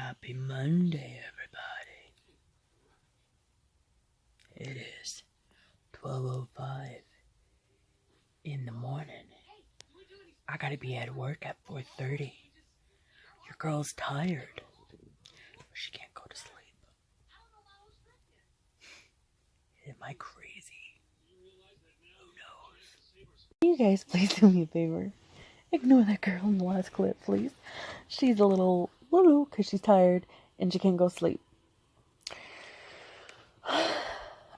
Happy Monday, everybody. It is 12:05 in the morning. I gotta be at work at 4:30. Your girl's tired. She can't go to sleep. Am I crazy? Who knows? Can you guys please do me a favor? Ignore that girl in the last clip, please. She's a little because she's tired and she can't go sleep.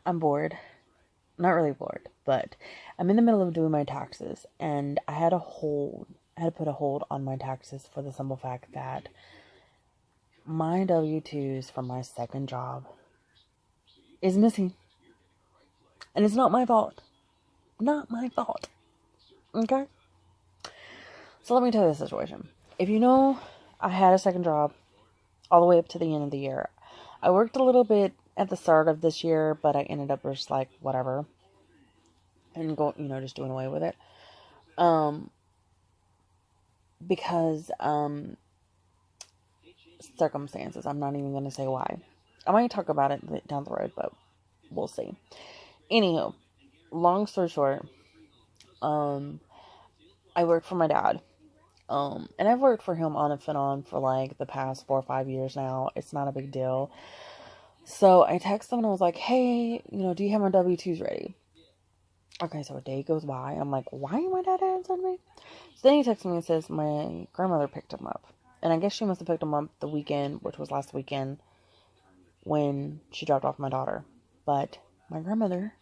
I'm bored. Not really bored, but I'm in the middle of doing my taxes, and I had to put a hold on my taxes for the simple fact that my W-2s from my second job is missing. And it's not my fault. Not my fault. Okay? So let me tell you the situation. If you know, I had a second job all the way up to the end of the year. I worked a little bit at the start of this year, but I ended up just like, whatever. And just doing away with it. Because, circumstances. I'm not even going to say why. I might talk about it down the road, but we'll see. Anywho, long story short, I work for my dad. And I've worked for him on and on for like the past 4 or 5 years now. It's not a big deal. So I texted him and I was like, hey, do you have my W-2s ready? Okay, so a day goes by. I'm like, why ain't my dad answering me? So then he texts me and says my grandmother picked him up. And I guess she must have picked him up the weekend, which was last weekend, when she dropped off my daughter. But my grandmother,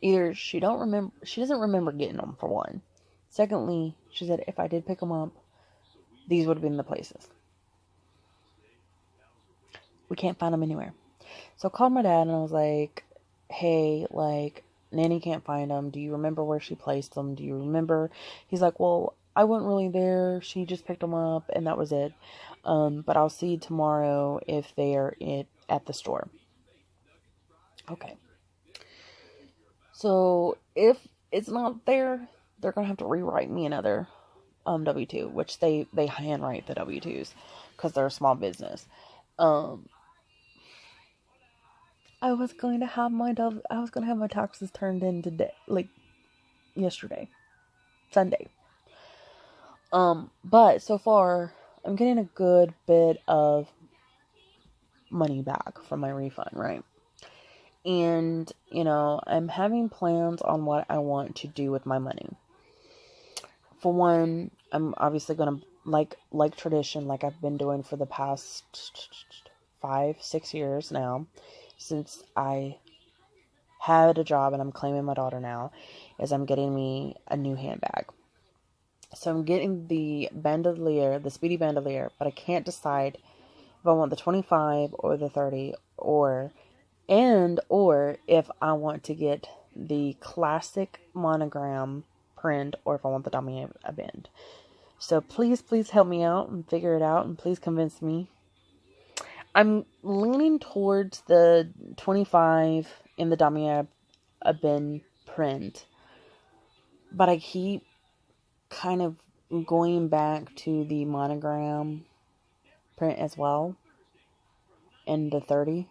either she doesn't remember getting them, for one. Secondly, she said if I did pick them up, these would have been the places. We can't find them anywhere. So I called my dad and I was like, hey, Nanny can't find them. Do you remember where she placed them? Do you remember? He's like, well, I wasn't really there. She just picked them up and that was it. But I'll see tomorrow if they're at the store. Okay. So if it's not there, they're going to have to rewrite me another W-2, which they handwrite the W-2s because they're a small business. I was going to have my taxes turned in today, yesterday, Sunday. But so far I'm getting a good bit of money back from my refund, right? And, I'm having plans on what I want to do with my money. For one, I'm obviously going to, like tradition, like I've been doing for the past 5-6 years now, since I had a job and I'm claiming my daughter now, is I'm getting me a new handbag. So I'm getting the bandolier, the speedy bandolier, but I can't decide if I want the 25 or the 30 or if I want to get the classic monogram print or if I want the dummy bend. So please help me out and figure it out and please convince me. I'm leaning towards the 25 in the dummy bend print, but I keep kind of going back to the monogram print as well and the 30.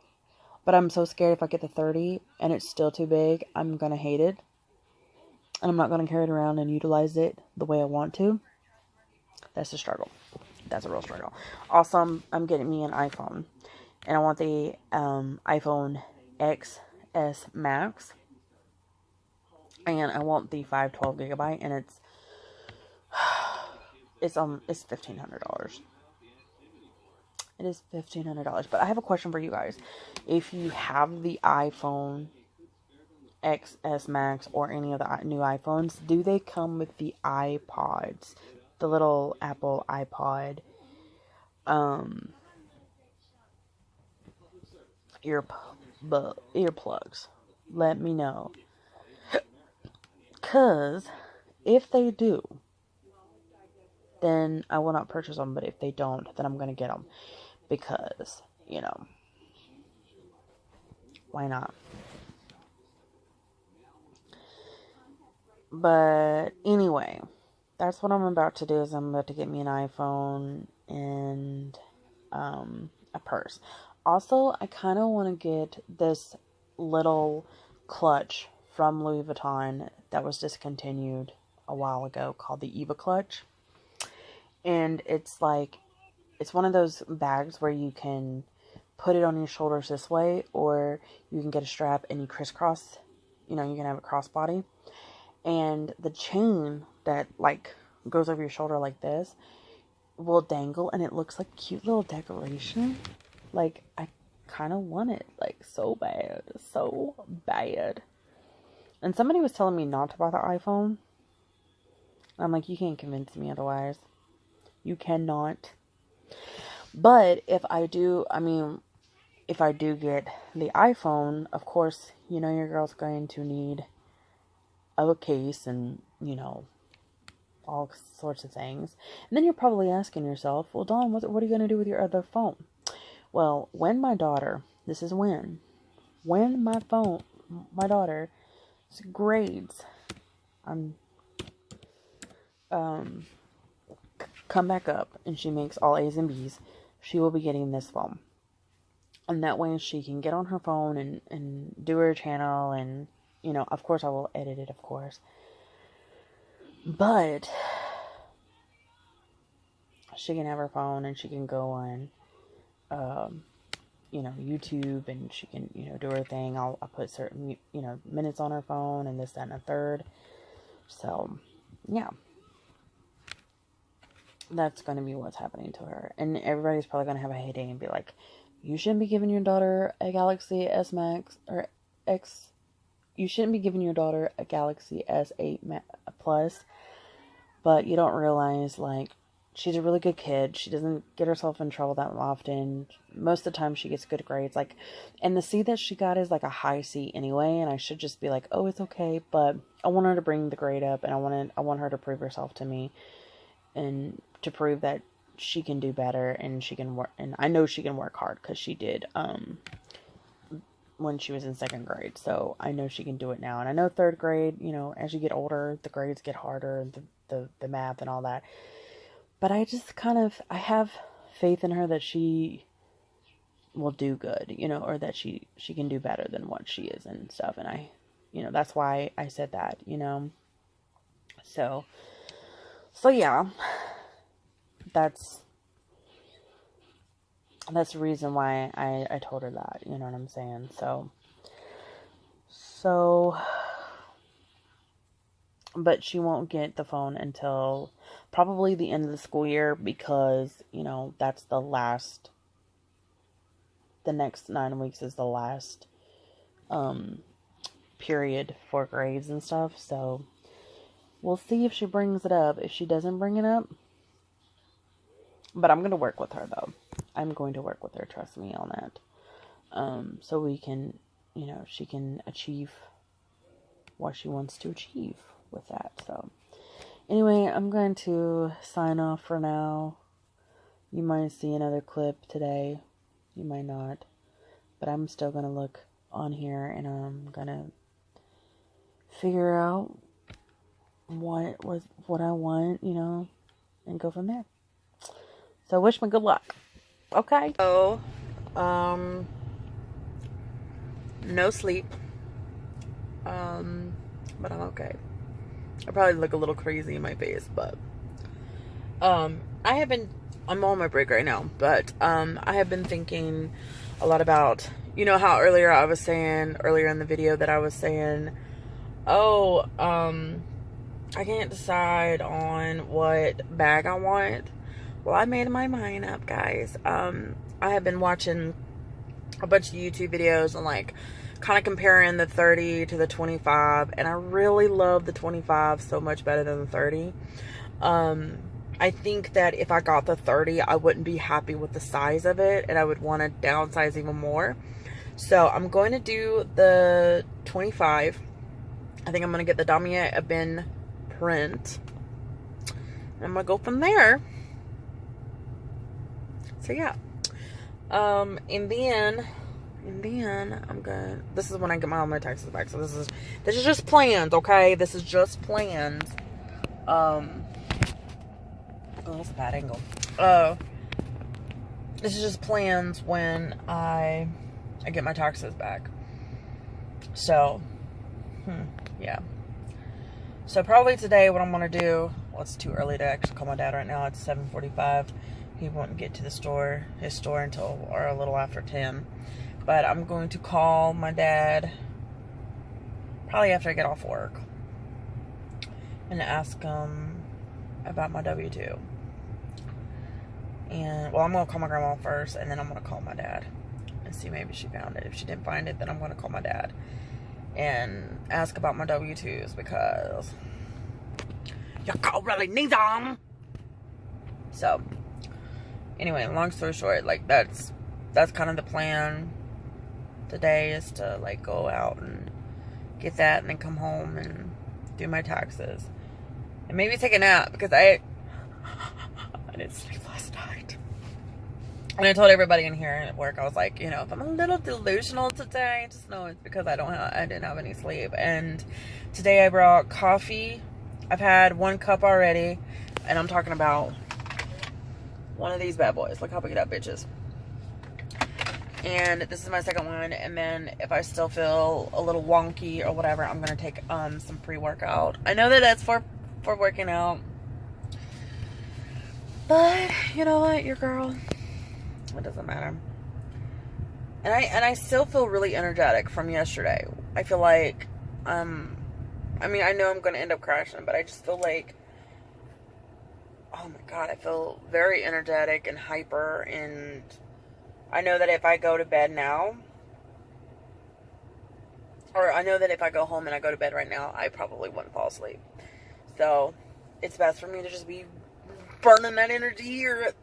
But I'm so scared if I get the 30 and it's still too big, I'm going to hate it. And I'm not going to carry it around and utilize it the way I want to. That's a struggle. That's a real struggle. Also, I'm getting me an iPhone. And I want the iPhone XS Max. And I want the 512 gigabyte. And it's $1,500. It is $1,500. But I have a question for you guys. If you have the iPhone XS Max or any of the new iPhones, do they come with the iPods? The little Apple iPod earplugs? Let me know. Because if they do, then I will not purchase them. But if they don't, then I'm going to get them. Because, why not? But anyway, that's what I'm about to do. Is I'm about to get me an iPhone. And a purse. Also, I kind of want to get this little clutch from Louis Vuitton that was discontinued a while ago called the Eva clutch. And it's like, it's one of those bags where you can put it on your shoulders this way, or you can get a strap and you crisscross, you know, you can have a crossbody. And the chain that like goes over your shoulder like this will dangle, and it looks like a cute little decoration. Like, I kind of want it, like, so bad. So bad. And somebody was telling me not to buy the iPhone. I'm like, you can't convince me otherwise. You cannot. But if I do, if I do get the iPhone, of course, you know, your girl's going to need a case and, you know, all sorts of things. And then you're probably asking yourself, well, Dawn, what are you going to do with your other phone? Well, when my daughter, when my daughter's grades, come back up and she makes all A's and B's, she will be getting this phone. And that way she can get on her phone and do her channel, and, you know, of course I will edit it, of course. But she can have her phone and she can go on, you know, YouTube, and she can, you know, do her thing. I'll put certain, you know, minutes on her phone and this, that, and the third. So, yeah. That's going to be what's happening to her. And everybody's probably going to have a heyday and be like, you shouldn't be giving your daughter a Galaxy S Max or X. You shouldn't be giving your daughter a Galaxy S8 Plus. But you don't realize, like, she's a really good kid. She doesn't get herself in trouble that often. Most of the time she gets good grades. Like, and the C that she got is like a high C anyway. And I should just be like, oh, it's okay. But I want her to bring the grade up. And I want her to prove herself to me. And to prove that she can do better, and she can work, and I know she can work hard, because she did, when she was in 2nd grade, so I know she can do it now. And I know 3rd grade, you know, as you get older, the grades get harder, the math and all that, but I just I have faith in her that she will do good, you know, or that she can do better than what she is and stuff, and I, you know, that's why I said that, you know, so yeah, that's the reason why I told her that, you know what I'm saying? So, but she won't get the phone until probably the end of the school year, because, you know, that's the next 9 weeks is the last, period for grades and stuff, so we'll see if she brings it up. If she doesn't bring it up, but I'm going to work with her, though. I'm going to work with her, trust me on that. So we can, you know, she can achieve what she wants to achieve with that. So, anyway, I'm going to sign off for now. You might see another clip today. You might not. But I'm still going to look on here, and I'm going to figure out what I want, you know, and go from there. So wish me good luck. Okay. So, no sleep. But I'm okay. I probably look a little crazy in my face, but I'm on my break right now, but I have been thinking a lot about, you know how earlier in the video that I was saying, oh, I can't decide on what bag I want. Well, I made my mind up, guys. I have been watching a bunch of YouTube videos and, like, kind of comparing the 30 to the 25, and I really love the 25 so much better than the 30. I think that if I got the 30, I wouldn't be happy with the size of it, and I would want to downsize even more. So I'm going to do the 25. I think I'm going to get the Damier Ebene print, and I'm going to go from there. So yeah, and then I'm gonna, this is when I get all my taxes back, so this is just plans, okay? This is just plans. Oh, that's a bad angle. this is just plans when I get my taxes back. So, yeah. So probably today what I'm going to do, well, it's too early to actually call my dad right now. It's 7:45. He won't get to his store until, or a little after 10. But I'm going to call my dad probably after I get off work and ask him about my W-2. And, well, I'm going to call my grandma first, and then I'm going to call my dad and see maybe she found it. If she didn't find it, then I'm going to call my dad and ask about my W-2s, because your girl really needs them. So, anyway, long story short, like, that's kind of the plan today, is to, like, go out and get that and then come home and do my taxes. And maybe take a nap, because I didn't sleep last night. And I told everybody in here at work, I was like, you know, if I'm a little delusional today, just know it's because I didn't have any sleep. And today I brought coffee. I've had 1 cup already, and I'm talking about one of these bad boys. Look how big that bitch is. And this is my second one. And then if I still feel a little wonky or whatever, I'm gonna take some pre-workout. I know that that's for working out, but you know what, your girl, it doesn't matter. And I still feel really energetic from yesterday. I feel like I mean, I know I'm gonna end up crashing, but I just feel like, oh my god, I feel very energetic and hyper. And I know that if I go to bed now, or I know that if I go home and I go to bed right now, I probably wouldn't fall asleep. So it's best for me to just be burning that energy, or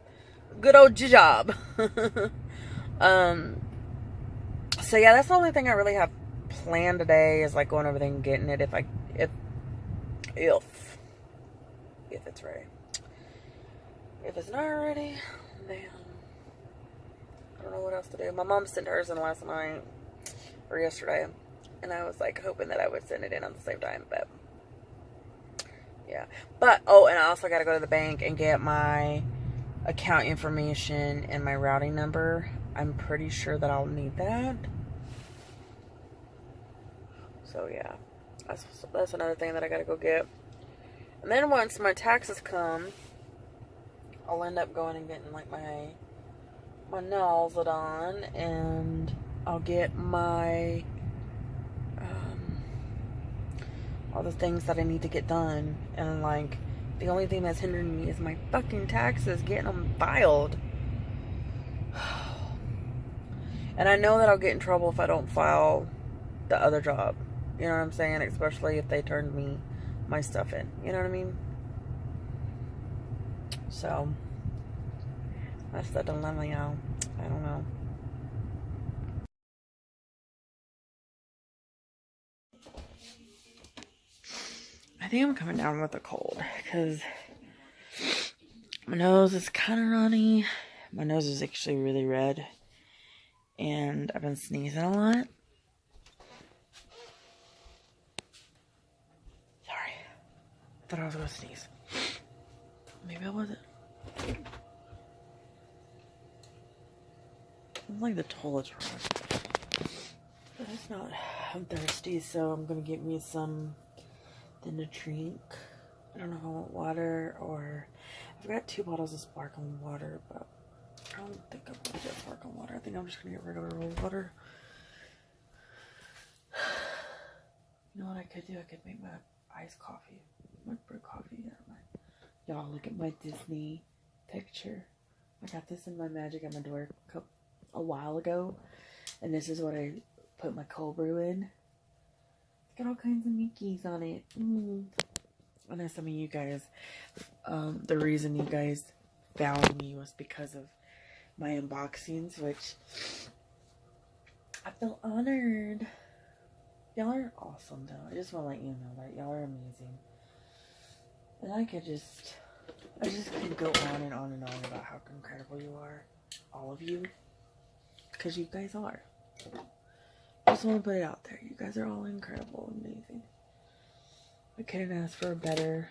good old job. So yeah, that's the only thing I really have planned today, is like going over there and getting it if it's ready. If it's not ready, then I don't know what else to do. My mom sent hers in last night, or yesterday, and I was like hoping that I would send it in on the same time, but yeah. But, oh, and I also got to go to the bank and get my account information and my routing number. I'm pretty sure that I'll need that. So yeah, that's another thing that I got to go get. And then once my taxes come, I'll end up going and getting like my nails done, and I'll get my all the things that I need to get done. And like, the only thing that's hindering me is my fucking taxes, getting them filed. And I know that I'll get in trouble if I don't file the other job. You know what I'm saying? Especially if they turned me my stuff in. You know what I mean? So that's the dilemma, y'all. I don't know. I think I'm coming down with a cold, because my nose is kind of runny. My nose is actually really red, and I've been sneezing a lot. Sorry. I thought I was going to sneeze. Maybe I wasn't. It's like the toilet's wrong. But it's not. I'm thirsty, so I'm going to get me something to drink. I don't know if I want water, or I've got 2 bottles of sparkling water, but I don't think I'm going to get sparkling water. I think I'm just going to get regular road water. You know what I could do? I could make my iced coffee. My brew coffee. Y'all, look at my Disney picture. I got this in my Magic at my door cup a while ago, and this is what I put my cold brew in. It's got all kinds of Mickeys on it. I know some of you guys, the reason you guys found me was because of my unboxings, which I feel honored. Y'all are awesome, though. I just want to let you know that y'all are amazing. And I just could go on and on and on about how incredible you are. All of you. Because you guys are. I just want to put it out there. You guys are all incredible, amazing. I couldn't ask for a better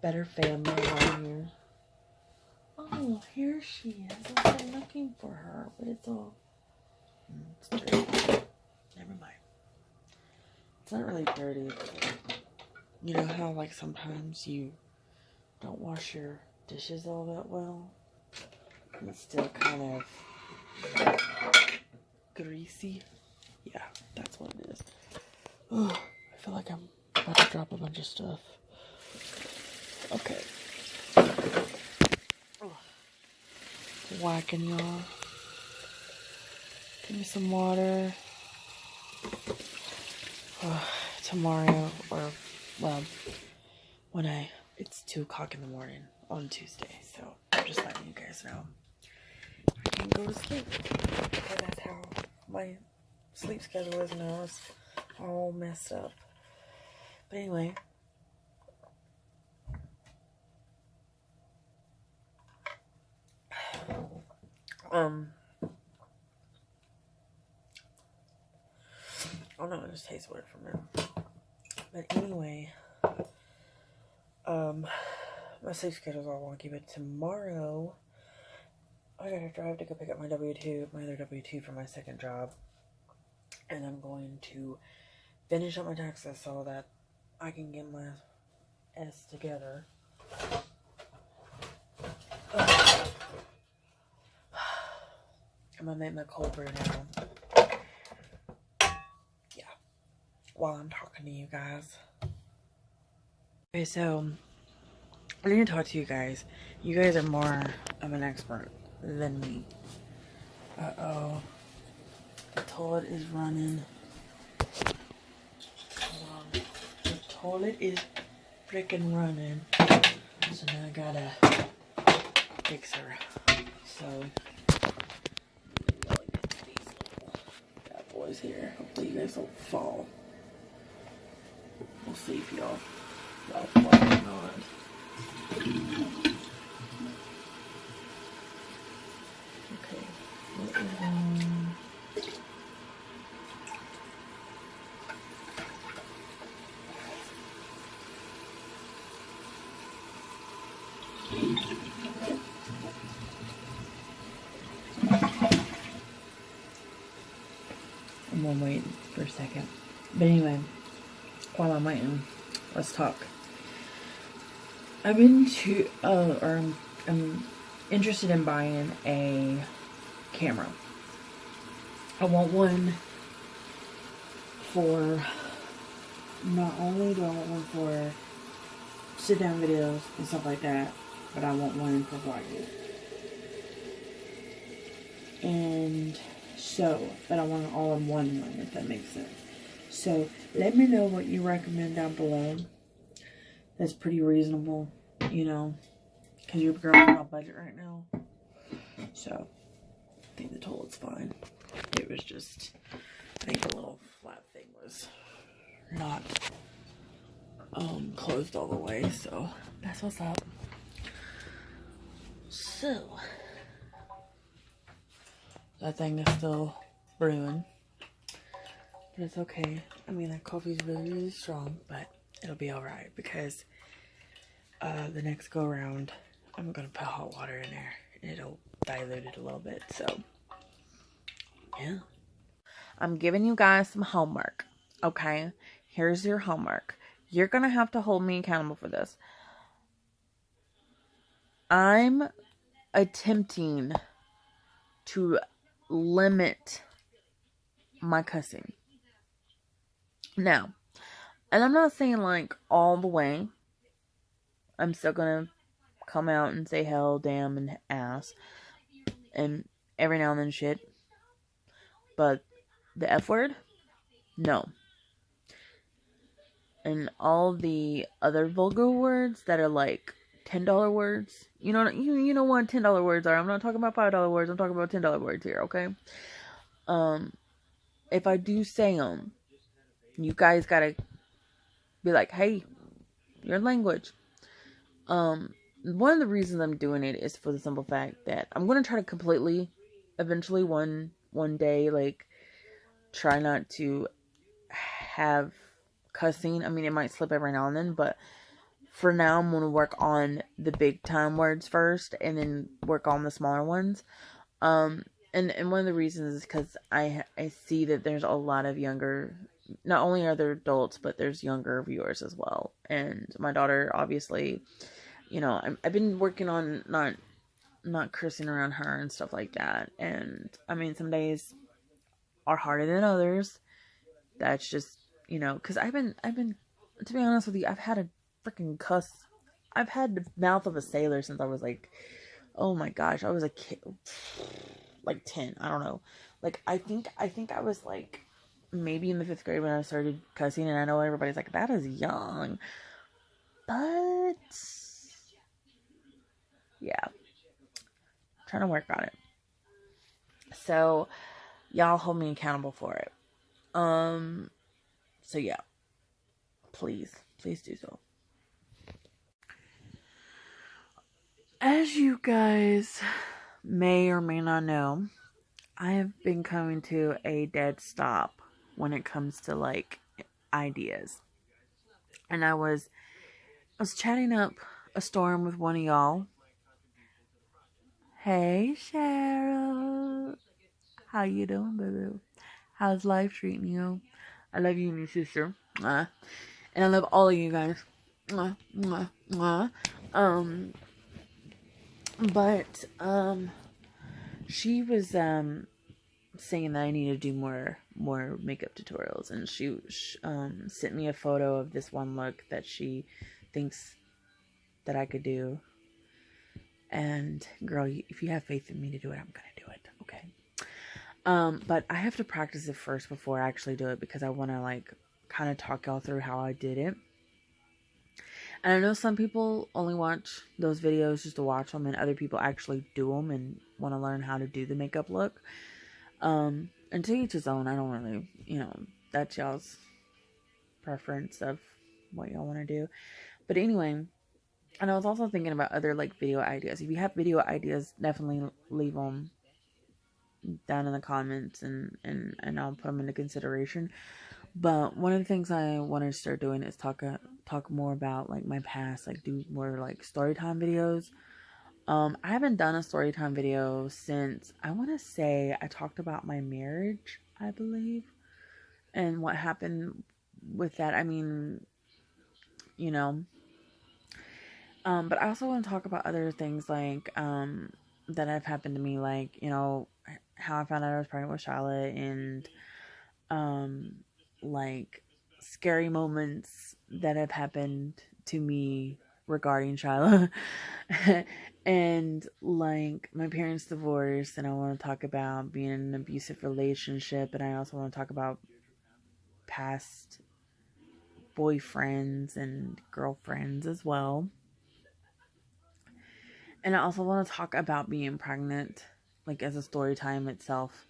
family around here. Oh, here she is. I've been looking for her, but it's all... It's dirty. Never mind. It's not really dirty. You know how, like, sometimes you don't wash your dishes all that well? And it's still kind of greasy. Yeah, that's what it is. Oh, I feel like I'm about to drop a bunch of stuff. Okay. Whacking y'all. Give me some water. Tomorrow, or, well, it's 2 o'clock in the morning on Tuesday, so I'm just letting you guys know. I can't go to sleep. Because that's how my sleep schedule is now. It's all messed up. But anyway. Oh no, it just tastes weird for me. But anyway, my sleep schedule's all wonky, but tomorrow I gotta drive to go pick up my other W-2 for my second job. And I'm going to finish up my taxes so that I can get my S together. I'm gonna make my cold brew now. Yeah. While I'm talking to you guys. Okay, so I need to talk to you guys. You guys are more of an expert than me. Uh-oh. The toilet is running. Hold on. The toilet is freaking running. So now I gotta fix her. So these little bad boys here. Hopefully you guys don't fall. We'll see if y'all fall or not. Okay. I'm gonna wait for a second. But anyway, while I'm waiting, let's talk. I've been to, I'm interested in buying a camera. I want one for, not only do I want one for sit down videos and stuff like that, but I want one for vlogging. And so, but I want an all-in-one one, if that makes sense. So, let me know what you recommend down below. That's pretty reasonable, you know, because your girl's on a budget right now. So, I think the toilet's fine. It was just, I think the little flat thing was not closed all the way, so that's what's up. So, that thing is still brewing, but it's okay. I mean, that coffee's really, really strong, but it'll be alright because the next go around, I'm gonna put hot water in there and it'll dilute it a little bit. So, yeah. I'm giving you guys some homework, okay? Here's your homework. You're gonna have to hold me accountable for this. I'm attempting to limit my cussing. Now, and I'm not saying like all the way. I'm still gonna come out and say hell, damn, and ass. And every now and then shit. But the F word? No. And all the other vulgar words that are like $10 words. You know what $10 words are. I'm not talking about $5 words. I'm talking about $10 words here, okay? If I do say them, you guys gotta be like, hey, your language. One of the reasons I'm doing it is for the simple fact that I'm gonna try to completely, eventually one day, like, try not to have cussing. I mean, it might slip every now and then, but for now, I'm going to work on the big time words first and then work on the smaller ones. And one of the reasons is because I see that there's a lot of younger, not only are there adults, but there's younger viewers as well. And my daughter, obviously, you know, I've been working on not cursing around her and stuff like that. And I mean, some days are harder than others. That's just, you know, because I've been, to be honest with you, I've had a freaking cuss. I've had the mouth of a sailor since I was like, oh my gosh, I was a kid, like 10. I don't know. Like, I think I was like maybe in the 5th grade when I started cussing, and I know everybody's like, that is young. But yeah, I'm trying to work on it. So y'all hold me accountable for it. So yeah, please do so. As you guys may or may not know, I have been coming to a dead stop when it comes to like ideas. And I was chatting up a storm with one of y'all. Hey Cheryl, how you doing, boo? How's life treating you? I love you and your sister. And I love all of you guys. But she was saying that I need to do more makeup tutorials, and she sent me a photo of this one look that she thinks that I could do. And girl, if you have faith in me to do it, I'm gonna do it, okay? But I have to practice it first before I actually do it, because I want to like kind of talk y'all through how I did it. And I know some people only watch those videos just to watch them, and other people actually do them and want to learn how to do the makeup look. And to each his own. I don't really, you know, that's y'all's preference of what y'all want to do. But anyway, and I was also thinking about other like video ideas. If you have video ideas, definitely leave them down in the comments, and I'll put them into consideration. But one of the things I want to start doing is talk more about like my past, like do more like story time videos. I haven't done a story time video since, I want to say, I talked about my marriage, I believe, and what happened with that. I mean, you know, but I also want to talk about other things like that have happened to me, like, you know, how I found out I was pregnant with Charlotte, and like scary moments that have happened to me regarding Shiloh. And like my parents divorced, and I want to talk about being in an abusive relationship, and I also want to talk about past boyfriends and girlfriends as well. And I also want to talk about being pregnant, like as a story time itself,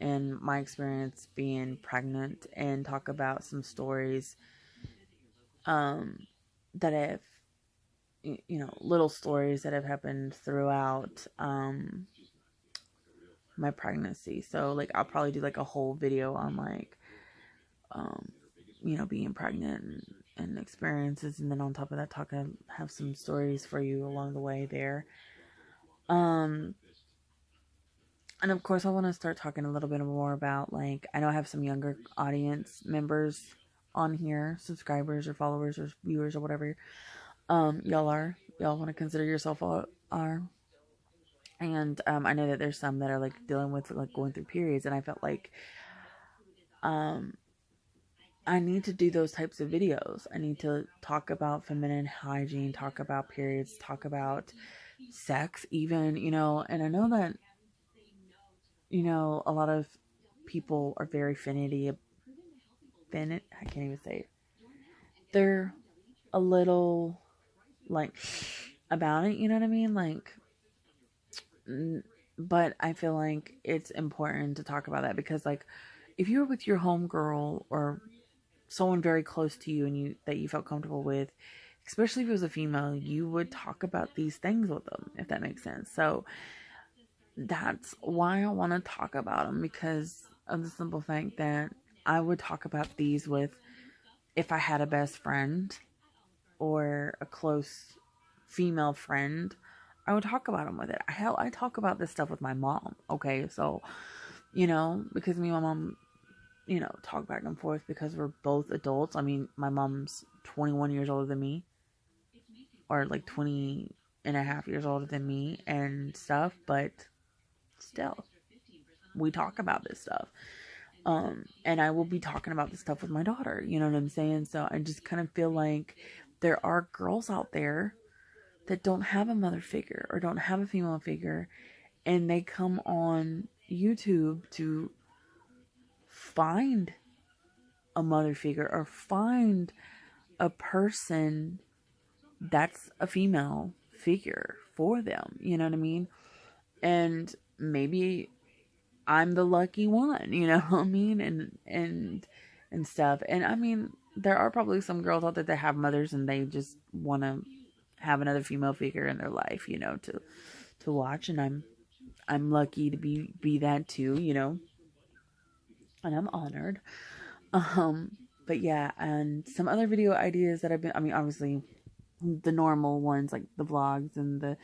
and my experience being pregnant, and talk about some stories that have, you know, little stories that have happened throughout my pregnancy. So like I'll probably do like a whole video on like you know, being pregnant and experiences, and then on top of that have some stories for you along the way there. And of course I want to start talking a little bit more about, like, I know I have some younger audience members on here, subscribers or followers or viewers or whatever y'all want to consider yourself are. And I know that there's some that are like dealing with like going through periods, and I felt like I need to do those types of videos. I need to talk about feminine hygiene, talk about periods, talk about sex even, you know. And I know that, you know, a lot of people are very I can't even say it. They're a little like about it, you know what I mean? Like, but I feel like it's important to talk about that, because like if you're with your homegirl or someone very close to you and that you felt comfortable with, especially if it was a female, you would talk about these things with them, if that makes sense. So that's why I want to talk about them, because of the simple fact that I would talk about these with, if I had a best friend, or a close female friend, I would talk about them with it. Hell, I talk about this stuff with my mom. Okay, so, you know, because me and my mom, you know, talk back and forth because we're both adults. I mean, my mom's 21 years older than me, or like 20 and a half years older than me and stuff, but still, we talk about this stuff. And I will be talking about this stuff with my daughter, you know what I'm saying? So I just kind of feel like there are girls out there that don't have a mother figure or don't have a female figure, and they come on YouTube to find a mother figure or find a person that's a female figure for them, you know what I mean? And maybe I'm the lucky one, you know what I mean? And stuff. And I mean, there are probably some girls out there that have mothers and they just want to have another female figure in their life, you know, to watch. And I'm lucky to be that too, you know, and I'm honored. But yeah, and some other video ideas that I mean, obviously the normal ones like the vlogs and the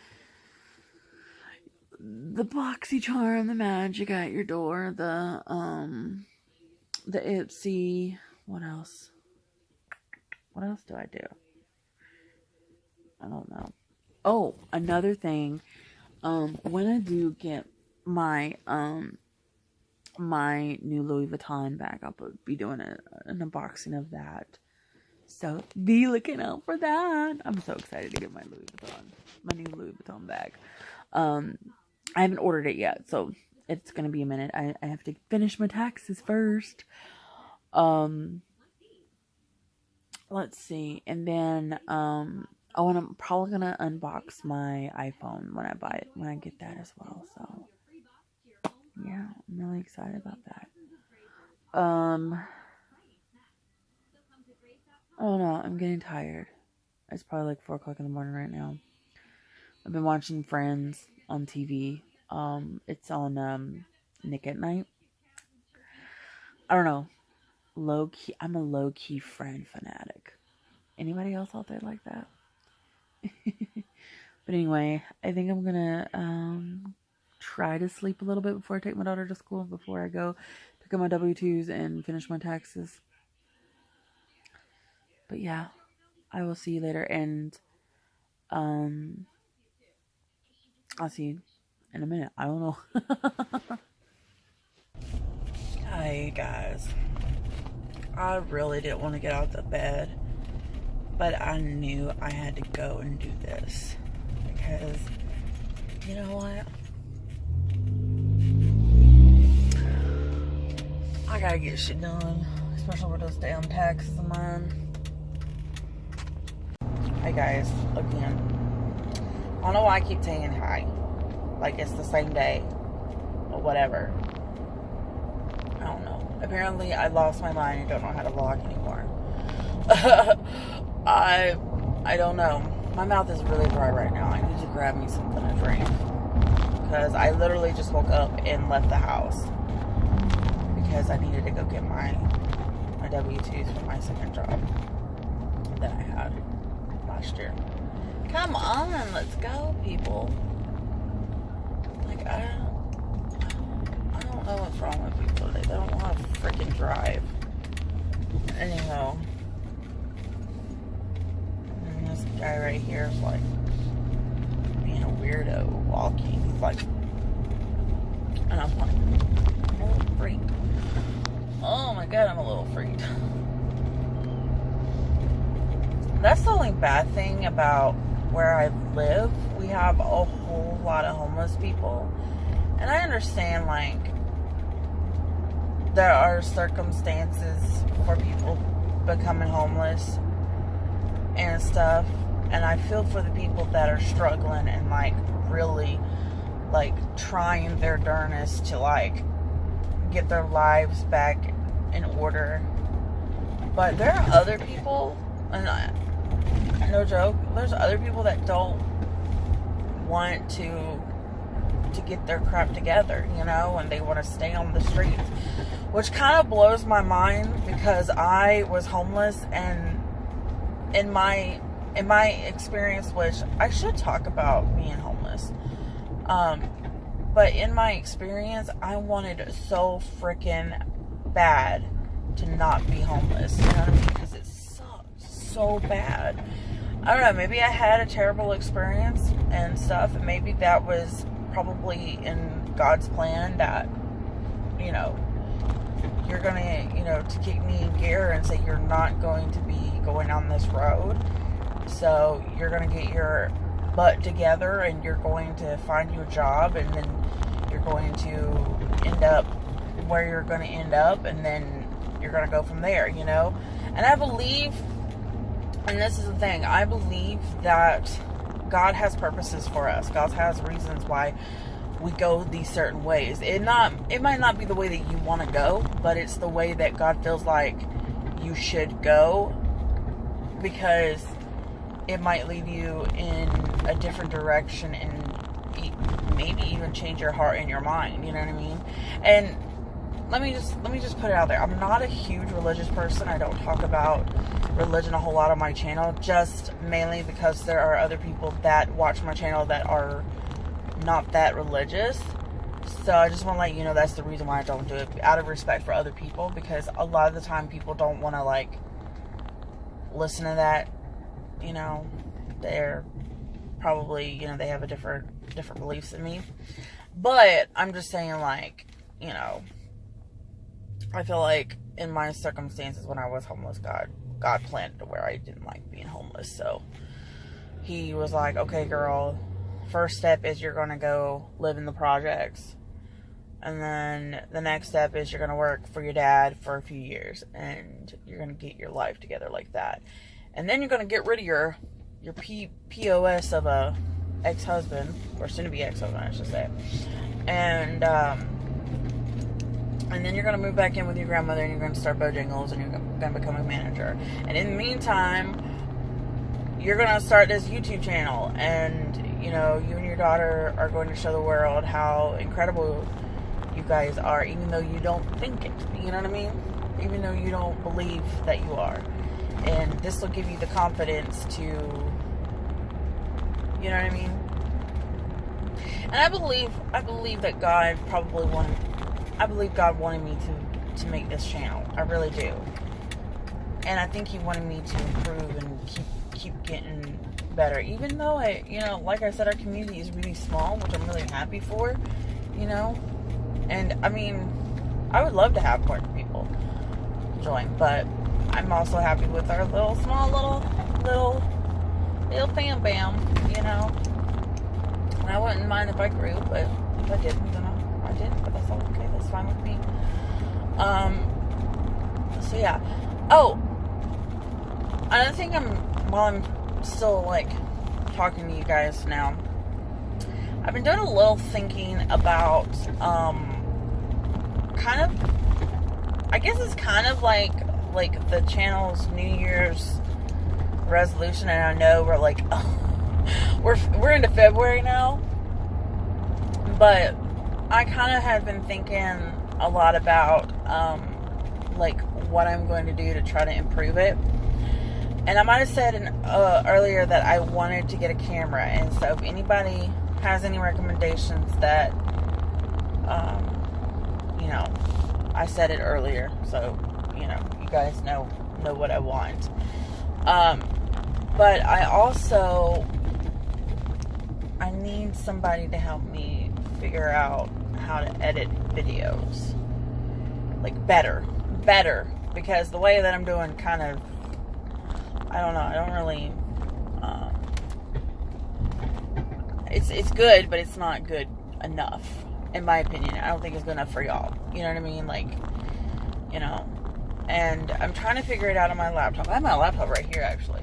BoxyCharm, the magic at your door, the Ipsy, what else do I do? I don't know. Oh, another thing, when I do get my my new Louis Vuitton bag, I'll be doing an unboxing of that. So be looking out for that. I'm so excited to get my new Louis Vuitton bag. I haven't ordered it yet, so it's going to be a minute. I have to finish my taxes first. Let's see. And then, I'm probably going to unbox my iPhone when I get that as well. So, yeah, I'm really excited about that. I don't know. I'm getting tired. It's probably like 4 o'clock in the morning right now. I've been watching Friends on TV. It's on Nick at Night. I don't know. Low key, I'm a low key Friend fanatic. Anybody else out there like that? But anyway, I think I'm gonna try to sleep a little bit before I take my daughter to school, before I go pick up my W-2s and finish my taxes. But yeah, I will see you later, and I'll see you in a minute. I don't know. Hi guys. I really didn't want to get out of bed, but I knew I had to go and do this because, you know what? I gotta get shit done, especially with those damn taxes of mine. Hi guys, again. I don't know why I keep saying hi. Like it's the same day or whatever. I don't know. Apparently I lost my mind and don't know how to vlog anymore. I don't know. My mouth is really dry right now. I need to grab me something to drink. Because I literally just woke up and left the house. Because I needed to go get my W-2s for my second job that I had last year. Come on, let's go, people. Like, I don't know what's wrong with people today. They don't know how to freaking drive. Anyhow. And this guy right here is like being a weirdo walking. He's like, and I'm like, I'm a little freaked. Oh my god, I'm a little freaked. That's the only bad thing about where I live. We have a whole lot of homeless people. And I understand, like, there are circumstances for people becoming homeless and stuff. And I feel for the people that are struggling and, like, really, like, trying their darnest to, like, get their lives back in order. But there are other people, and no joke, there's other people that don't want to get their crap together, you know, and they want to stay on the streets, which kind of blows my mind because I was homeless, and in my in my experience, which I should talk about being homeless, but in my experience, I wanted so freaking bad to not be homeless, you know what I mean? Because it sucked so bad. I don't know, maybe I had a terrible experience and stuff, and maybe that was probably in God's plan that, you know, you're gonna, you know, to kick me in gear and say you're not going to be going on this road. So you're gonna get your butt together and you're going to find you a job, and then you're going to end up where you're going to end up, and then you're going to go from there, you know? And I believe, and this is the thing, I believe that God has purposes for us. God has reasons why we go these certain ways. It might not be the way that you want to go, but it's the way that God feels like you should go, because it might lead you in a different direction and maybe even change your heart and your mind, you know what I mean? And let me just put it out there. I'm not a huge religious person. I don't talk about religion a whole lot on my channel, just mainly because there are other people that watch my channel that are not that religious. So I just want to let you know that's the reason why I don't do it, out of respect for other people, because a lot of the time people don't want to like listen to that, you know. They're probably, you know, they have a different beliefs than me. But I'm just saying, like, you know, I feel like in my circumstances when I was homeless, God planned to where I didn't like being homeless. So he was like, okay, girl, first step is you're going to go live in the projects. And then the next step is you're going to work for your dad for a few years. And you're going to get your life together like that. And then you're going to get rid of your POS of a ex-husband, or soon-to-be ex-husband, I should say. And then you're going to move back in with your grandmother, and you're going to start Bojangles, and you're going to become a manager. And in the meantime, you're going to start this YouTube channel, and, you know, you and your daughter are going to show the world how incredible you guys are, even though you don't think it, you know what I mean? Even though you don't believe that you are. And this will give you the confidence to, you know what I mean? And I believe that God probably wanted, I believe God wanted me to make this channel. I really do. And I think He wanted me to improve and keep getting better. Even though you know, like I said, our community is really small, which I'm really happy for, you know. And I mean, I would love to have more people join, but I'm also happy with our little fam bam, you know. And I wouldn't mind if I grew, but if I didn't, then I didn't. But that's all okay. That's fine with me. So yeah. Oh, another thing, while I'm still like talking to you guys now, I've been doing a little thinking about kind of, I guess it's kind of like the channel's New Year's resolution. And I know we're like, we're into February now, but I kind of have been thinking a lot about like what I'm going to do to try to improve it. And I might have said earlier that I wanted to get a camera, and so if anybody has any recommendations that you know, I said it earlier, so you know, you guys know what I want. But I need somebody to help me figure out how to edit videos, like better, because the way that I'm doing kind of, I don't know, I don't really, it's good, but it's not good enough, in my opinion. I don't think it's good enough for y'all, you know what I mean, like, you know. And I'm trying to figure it out on my laptop. I have my laptop right here, actually.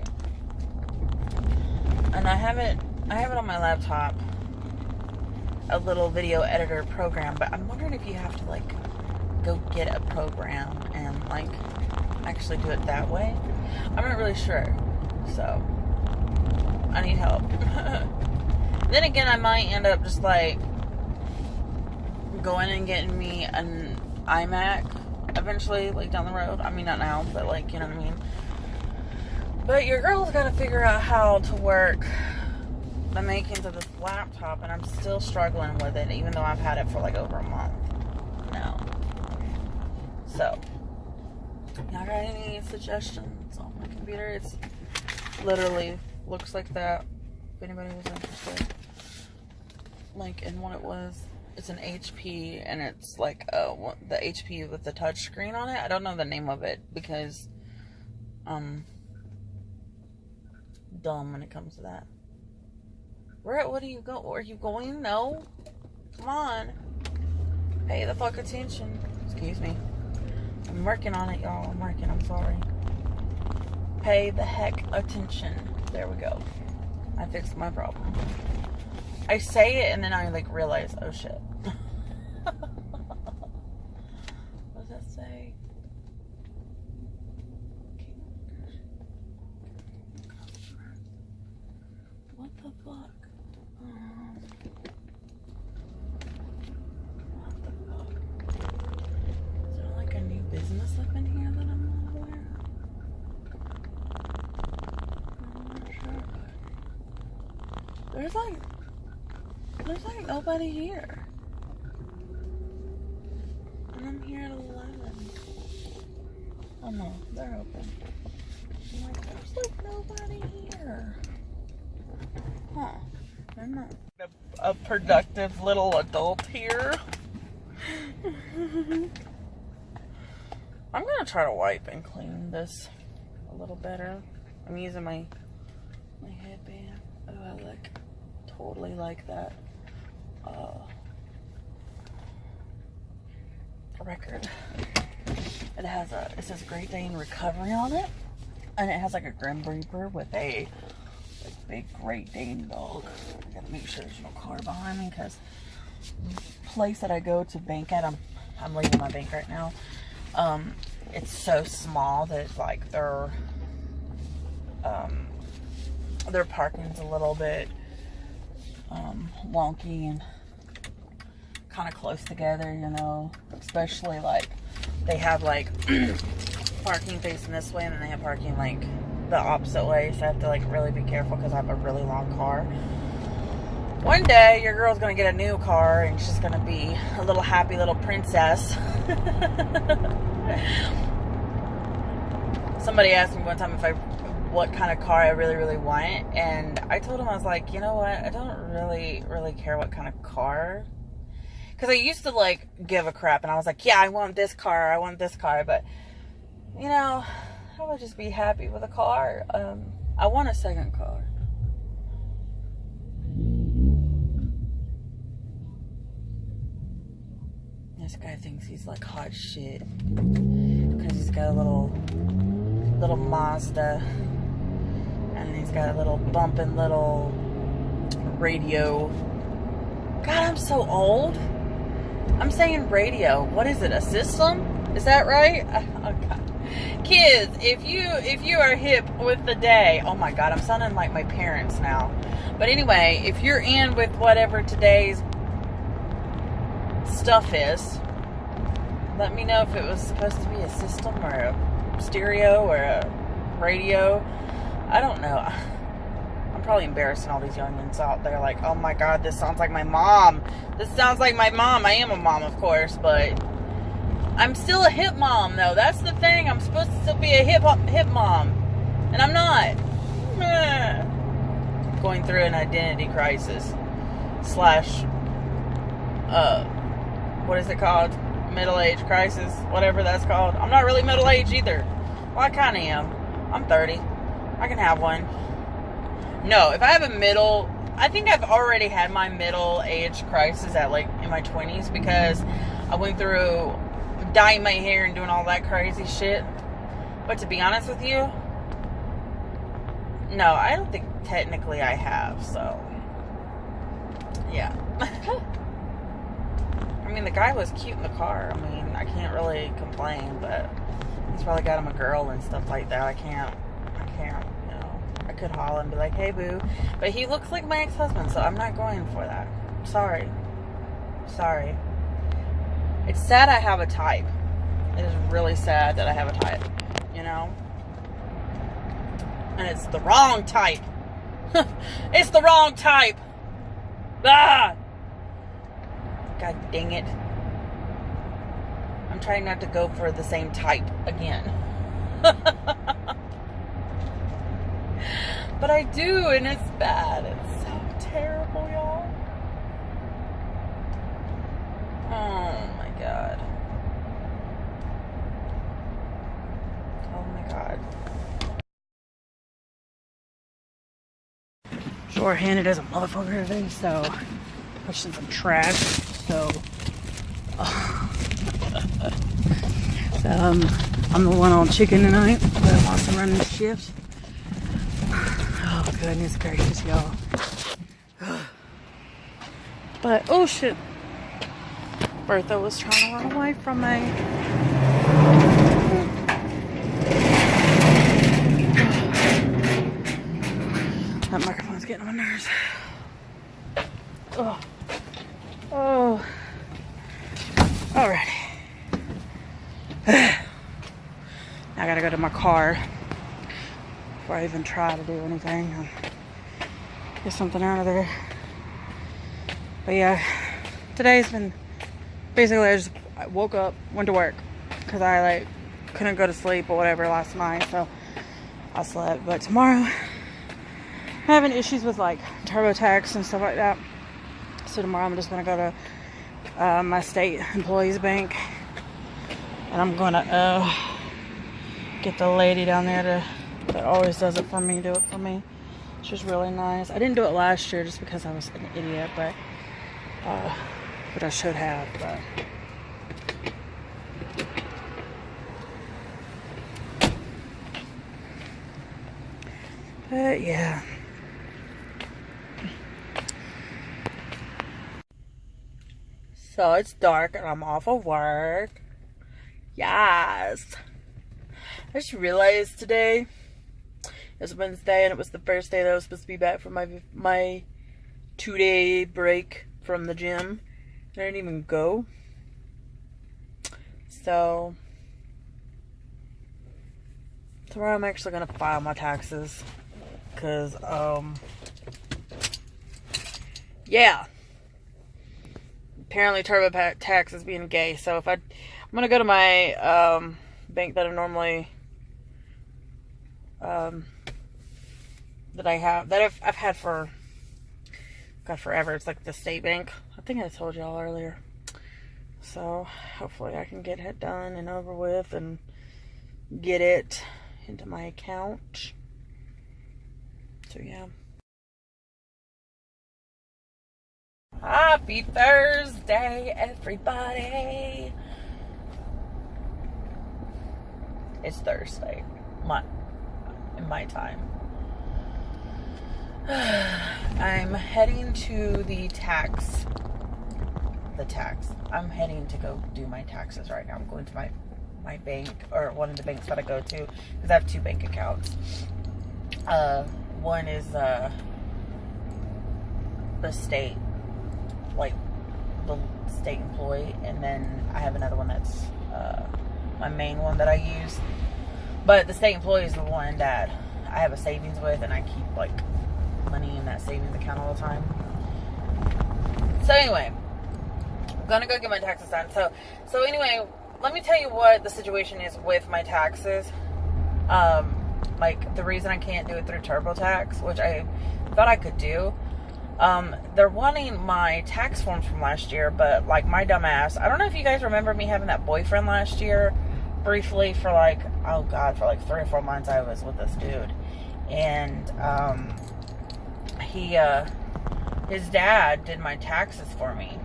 And I have it on my laptop, a little video editor program, but I'm wondering if you have to, like, go get a program and, like, actually do it that way. I'm not really sure. So, I need help. Then again, I might end up just, like, going and getting me an iMac eventually, like, down the road. I mean, not now, but, like, you know what I mean? But your girl's got to figure out how to work the makings of this laptop, and I'm still struggling with it, even though I've had it for like over a month now. So, y'all got any suggestions on my computer? It's literally looks like that. If anybody was interested, like in what it was, it's an HP, and it's like the HP with the touch screen on it. I don't know the name of it because dumb when it comes to that. What do you go? Are you going? No. Come on. Pay the fuck attention. Excuse me. I'm working on it, y'all. I'm working. I'm sorry. Pay the heck attention. There we go. I fixed my problem. I say it and then I like realize, oh shit. What does that say? What the fuck? What the fuck? Is there like a new business up in here that I'm not aware of? I'm not sure. There's like nobody here. And I'm here at 11. Oh no, they're open. I'm like, there's like nobody here. Huh. I'm not a productive little adult here. I'm gonna try to wipe and clean this a little better. I'm using my headband. Oh, I totally like that record. It says Great Dane Recovery on it, and it has like a Grim Reaper with a big Great Dane dog. I gotta make sure there's no car behind me, because the place that I go to bank at, I'm leaving my bank right now. It's so small that like their parking's a little bit wonky and kind of close together, you know, especially like they have like parking facing this way, and then they have parking like the opposite way, so I have to like really be careful because I have a really long car. One day your girl's gonna get a new car and she's gonna be a little happy little princess. Somebody asked me one time what kind of car I really want, and I told him, I was like, you know what, I don't really care what kind of car, because I used to like give a crap, and I was like, yeah, I want this car, but you know, I would just be happy with a car. I want a second car. This guy thinks he's like hot shit because he's got a little Mazda, and he's got a little bumping little radio. God, I'm so old. I'm saying radio. What is it? A system? Is that right? Oh God. Kids, if you are hip with the day, oh my God, I'm sounding like my parents now. But anyway, if you're in with whatever today's stuff is, let me know if it was supposed to be a system or a stereo or a radio. I don't know. I'm probably embarrassing all these youngins out there, like, oh my God, this sounds like my mom. This sounds like my mom. I am a mom, of course, but I'm still a hip mom, though. That's the thing. I'm supposed to still be a hip mom, and I'm not. Going through an identity crisis / what is it called? Middle-age crisis, whatever that's called. I'm not really middle-aged either. Well, I kind of am. I'm 30. I can have one. No, if I have I think I've already had my middle-age crisis at like in my 20s, because I went through dyeing my hair and doing all that crazy shit. But to be honest with you, no, I don't think technically I have, so yeah. I mean, the guy was cute in the car. I mean, I can't really complain, but he's probably got him a girl and stuff like that. I can't, you know. I could holler and be like, hey, boo. But he looks like my ex-husband, so I'm not going for that. Sorry. It's sad I have a type. It is really sad that I have a type, you know? And it's the wrong type. It's the wrong type. Ah! God dang it. I'm trying not to go for the same type again. But I do, and it's bad. It's so terrible, y'all. Oh my God. Oh my God. Short-handed as a motherfucker today, so pushing some trash. So, I'm the one on chicken tonight, but I want to run this shift. Oh goodness gracious, y'all. But oh shit, Bertha was trying to run away from me. That microphone's getting on my nerves. Oh. Oh. Alrighty. I gotta go to my car before I even try to do anything and get something out of there. But yeah, today's been basically I woke up, went to work because I like couldn't go to sleep or whatever last night, so I slept. But tomorrow I'm having issues with like TurboTax and stuff like that, so tomorrow I'm just gonna go to my state employees bank, and I'm gonna get the lady down there that always does it for me, do it for me. She's really nice. I didn't do it last year just because I was an idiot, but I should have. But yeah. So it's dark and I'm off of work. Yes. I just realized today is Wednesday and it was the first day that I was supposed to be back from my 2-day break from the gym. I didn't even go. So tomorrow I'm actually gonna file my taxes. Cause yeah. Apparently TurboTax is being gay. So if I'm gonna go to my bank that I normally that I've had for God forever. It's like the state bank. I think I told y'all earlier. So hopefully I can get it done and over with and get it into my account. So yeah. Happy Thursday, everybody. It's Thursday. In my time. I'm heading to I'm heading to go do my taxes right now. I'm going to my bank, or one of the banks that I go to, because I have 2 bank accounts. One is the state, like the state employee, and then I have another one that's my main one that I use. But the state employee is the one that I have a savings with, and I keep like money in that savings account all the time. So anyway, I'm gonna go get my taxes done. So anyway, let me tell you what the situation is with my taxes. Like the reason I can't do it through TurboTax, which I thought I could do. They're wanting my tax forms from last year, but like my dumb ass, I don't know if you guys remember me having that boyfriend last year, briefly for like, oh God, for like 3 or 4 months I was with this dude. And, his dad did my taxes for me.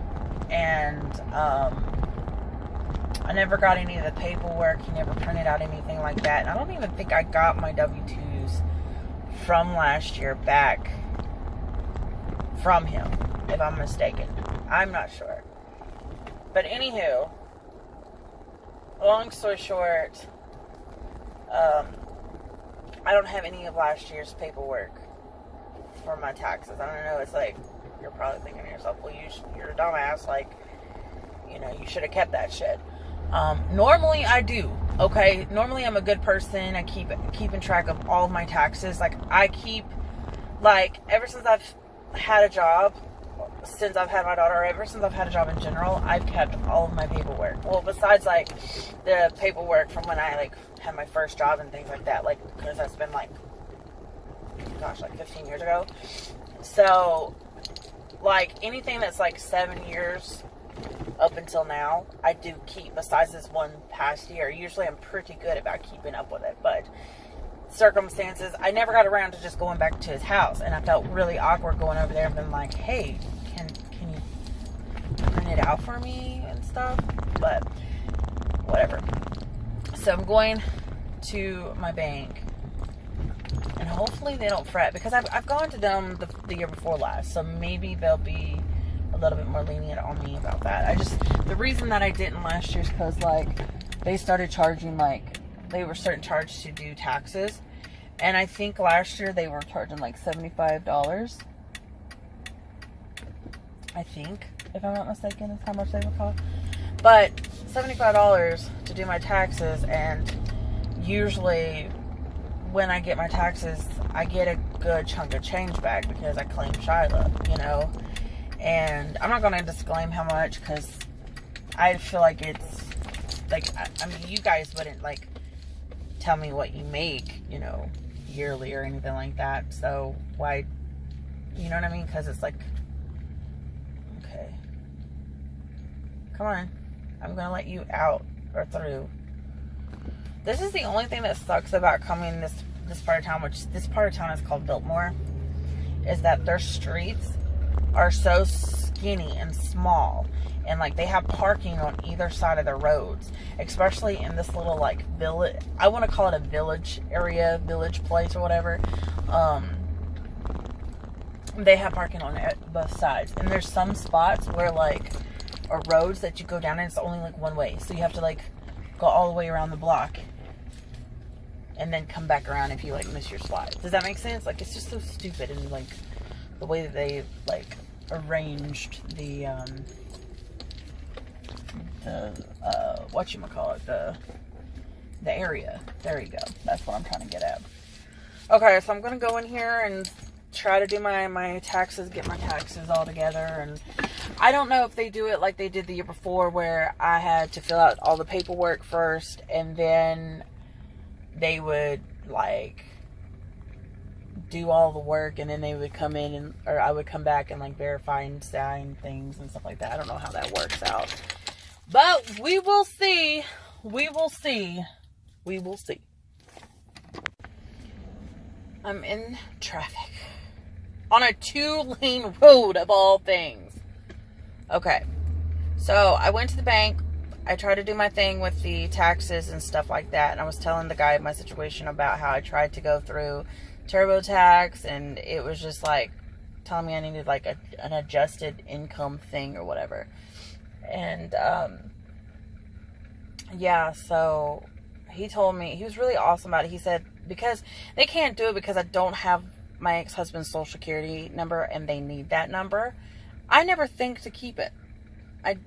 And, I never got any of the paperwork. He never printed out anything like that. And I don't even think I got my W-2s from last year back from him, if I'm mistaken. I'm not sure. But anywho, long story short, I don't have any of last year's paperwork for my taxes. I don't know, it's like, you're probably thinking to yourself, well, you're a dumbass, like, you know, you should have kept that shit. Normally I do. Okay, normally I'm a good person. I keeping track of all of my taxes. Like, I keep, like, ever since I've had a job, since I've had my daughter, or ever since I've had a job in general, I've kept all of my paperwork. Well, besides, like, the paperwork from when I, like, had my first job and things like that, like, because that's been, like, gosh, like 15 years ago. So, like, anything that's, like, 7 years up until now, I do keep, besides this one past year. Usually I'm pretty good about keeping up with it, but circumstances, I never got around to just going back to his house, and I felt really awkward going over there and being like, hey, can you print it out for me and stuff, but whatever. So I'm going to my bank, and hopefully they don't fret, because I've gone to them the year before last, so maybe they'll be a little bit more lenient on me about that. The reason that I didn't last year is because, like, they started charging, like, they were certain charged to do taxes, and I think last year they were charging like $75. I think, if I'm not mistaken, is how much they would cost. But $75 to do my taxes, and usually when I get my taxes, I get a good chunk of change back because I claim Shiloh, you know. And I'm not going to disclaim how much, because I feel like it's, like, I mean, you guys wouldn't, like, tell me what you make, you know, yearly or anything like that. So, why, you know what I mean? Because it's like, okay. Come on. I'm going to let you out or through. This is the only thing that sucks about coming this part of town, which this part of town is called Biltmore, is that their streets are so skinny and small, and like they have parking on either side of the roads, especially in this little like village, I want to call it a village area, village place or whatever. They have parking on both sides, and there's some spots where like are roads that you go down and it's only like one way, so you have to like go all the way around the block and then come back around if you like miss your slide. Does that make sense? Like, it's just so stupid, and like the way that they like arranged the whatchamacallit, the area. There you go. That's what I'm trying to get at. Okay, so I'm gonna go in here and try to do my taxes, get my taxes all together. And I don't know if they do it like they did the year before, where I had to fill out all the paperwork first, and then they would like do all the work, and then they would come in, and or I would come back and like verify and sign things and stuff like that. I don't know how that works out, but we will see. We will see. We will see. I'm in traffic on a 2-lane road of all things. Okay, so I went to the bank. I tried to do my thing with the taxes and stuff like that, and I was telling the guy my situation about how I tried to go through TurboTax, and it was just like telling me I needed like an adjusted income thing or whatever. And yeah, so he told me, he was really awesome about it. He said, because they can't do it because I don't have my ex-husband's social security number, and they need that number. I never think to keep it. I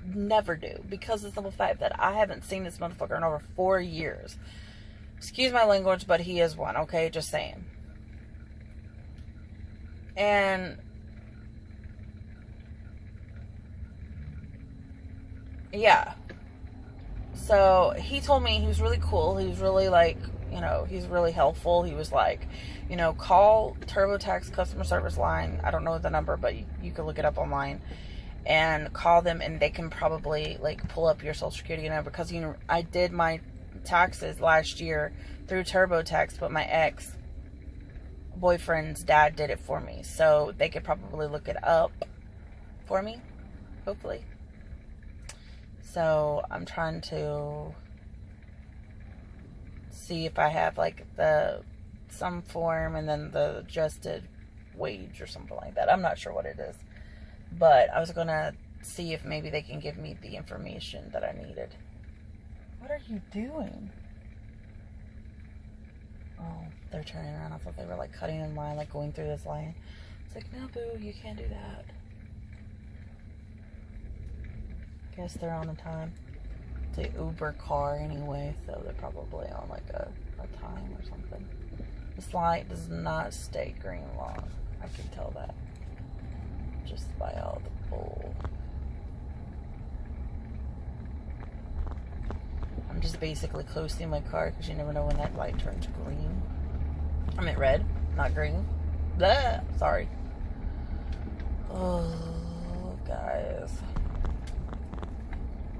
never do, because of the simple fact that I haven't seen this motherfucker in over 4 years. Excuse my language, but he is one, okay? Just saying. And yeah. So he told me, he was really cool. He was really like, you know, he's really helpful. He was like, you know, call TurboTax customer service line. I don't know the number, but you can look it up online. And call them, and they can probably like pull up your social security number, because you know I did my taxes last year through TurboTax, but my ex-boyfriend's dad did it for me, so they could probably look it up for me, hopefully. So I'm trying to see if I have like some form and then the adjusted wage or something like that. I'm not sure what it is. But I was going to see if maybe they can give me the information that I needed. What are you doing? Oh, they're turning around. I thought they were like cutting in line, like going through this line. It's like, no, boo, you can't do that. Guess they're on the time. It's a Uber car anyway, so they're probably on like a time or something. This light does not stay green long. I can tell that just by all the bull. I'm just basically coasting my car because you never know when that light turns green. I meant red, not green. Blah, sorry. Oh, guys.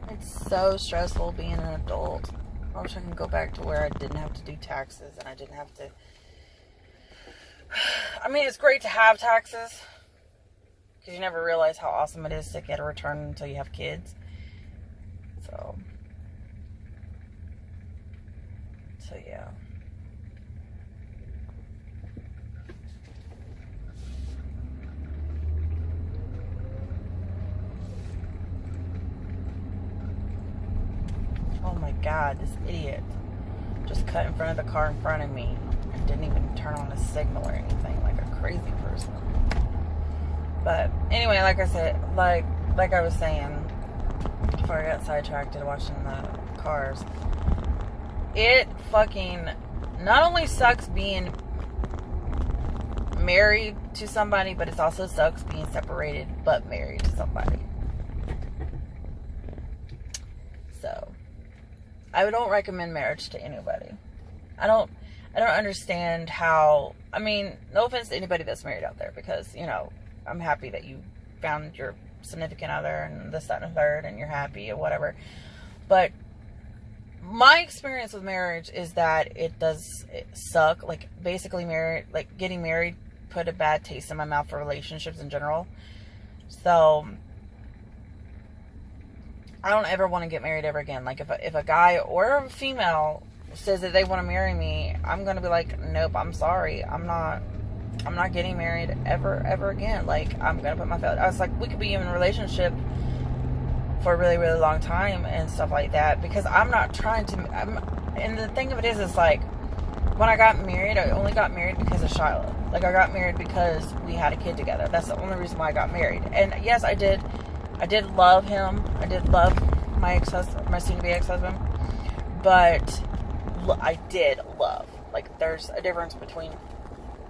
It's so stressful being an adult. I wish I could go back to where I didn't have to do taxes and I didn't have to... I mean, it's great to have taxes because you never realize how awesome it is to get a return until you have kids. So yeah. Oh my God, this idiot just cut in front of the car in front of me and didn't even turn on a signal or anything, like a crazy person. But anyway, like I said, like I was saying before I got sidetracked watching the cars, it fucking not only sucks being married to somebody, but it also sucks being separated but married to somebody. So I don't recommend marriage to anybody. I don't understand how, I mean, no offense to anybody that's married out there, because, you know, I'm happy that you found your significant other and this, that, and the third, and you're happy or whatever. But my experience with marriage is that it suck. Like, basically getting married put a bad taste in my mouth for relationships in general. So I don't ever want to get married ever again. Like, if a guy or a female says that they want to marry me, I'm going to be like, nope, I'm sorry. I'm not getting married ever again. Like, I'm going to put my foot. I was like, we could be in a relationship for a really, really long time and stuff like that, because I'm not trying to, and the thing of it is like, when I got married, I only got married because of Shiloh. Like, I got married because we had a kid together. That's the only reason why I got married. And yes, I did love him. I did love my ex-husband, my soon-to-be ex-husband. But I did love. Like, there's a difference between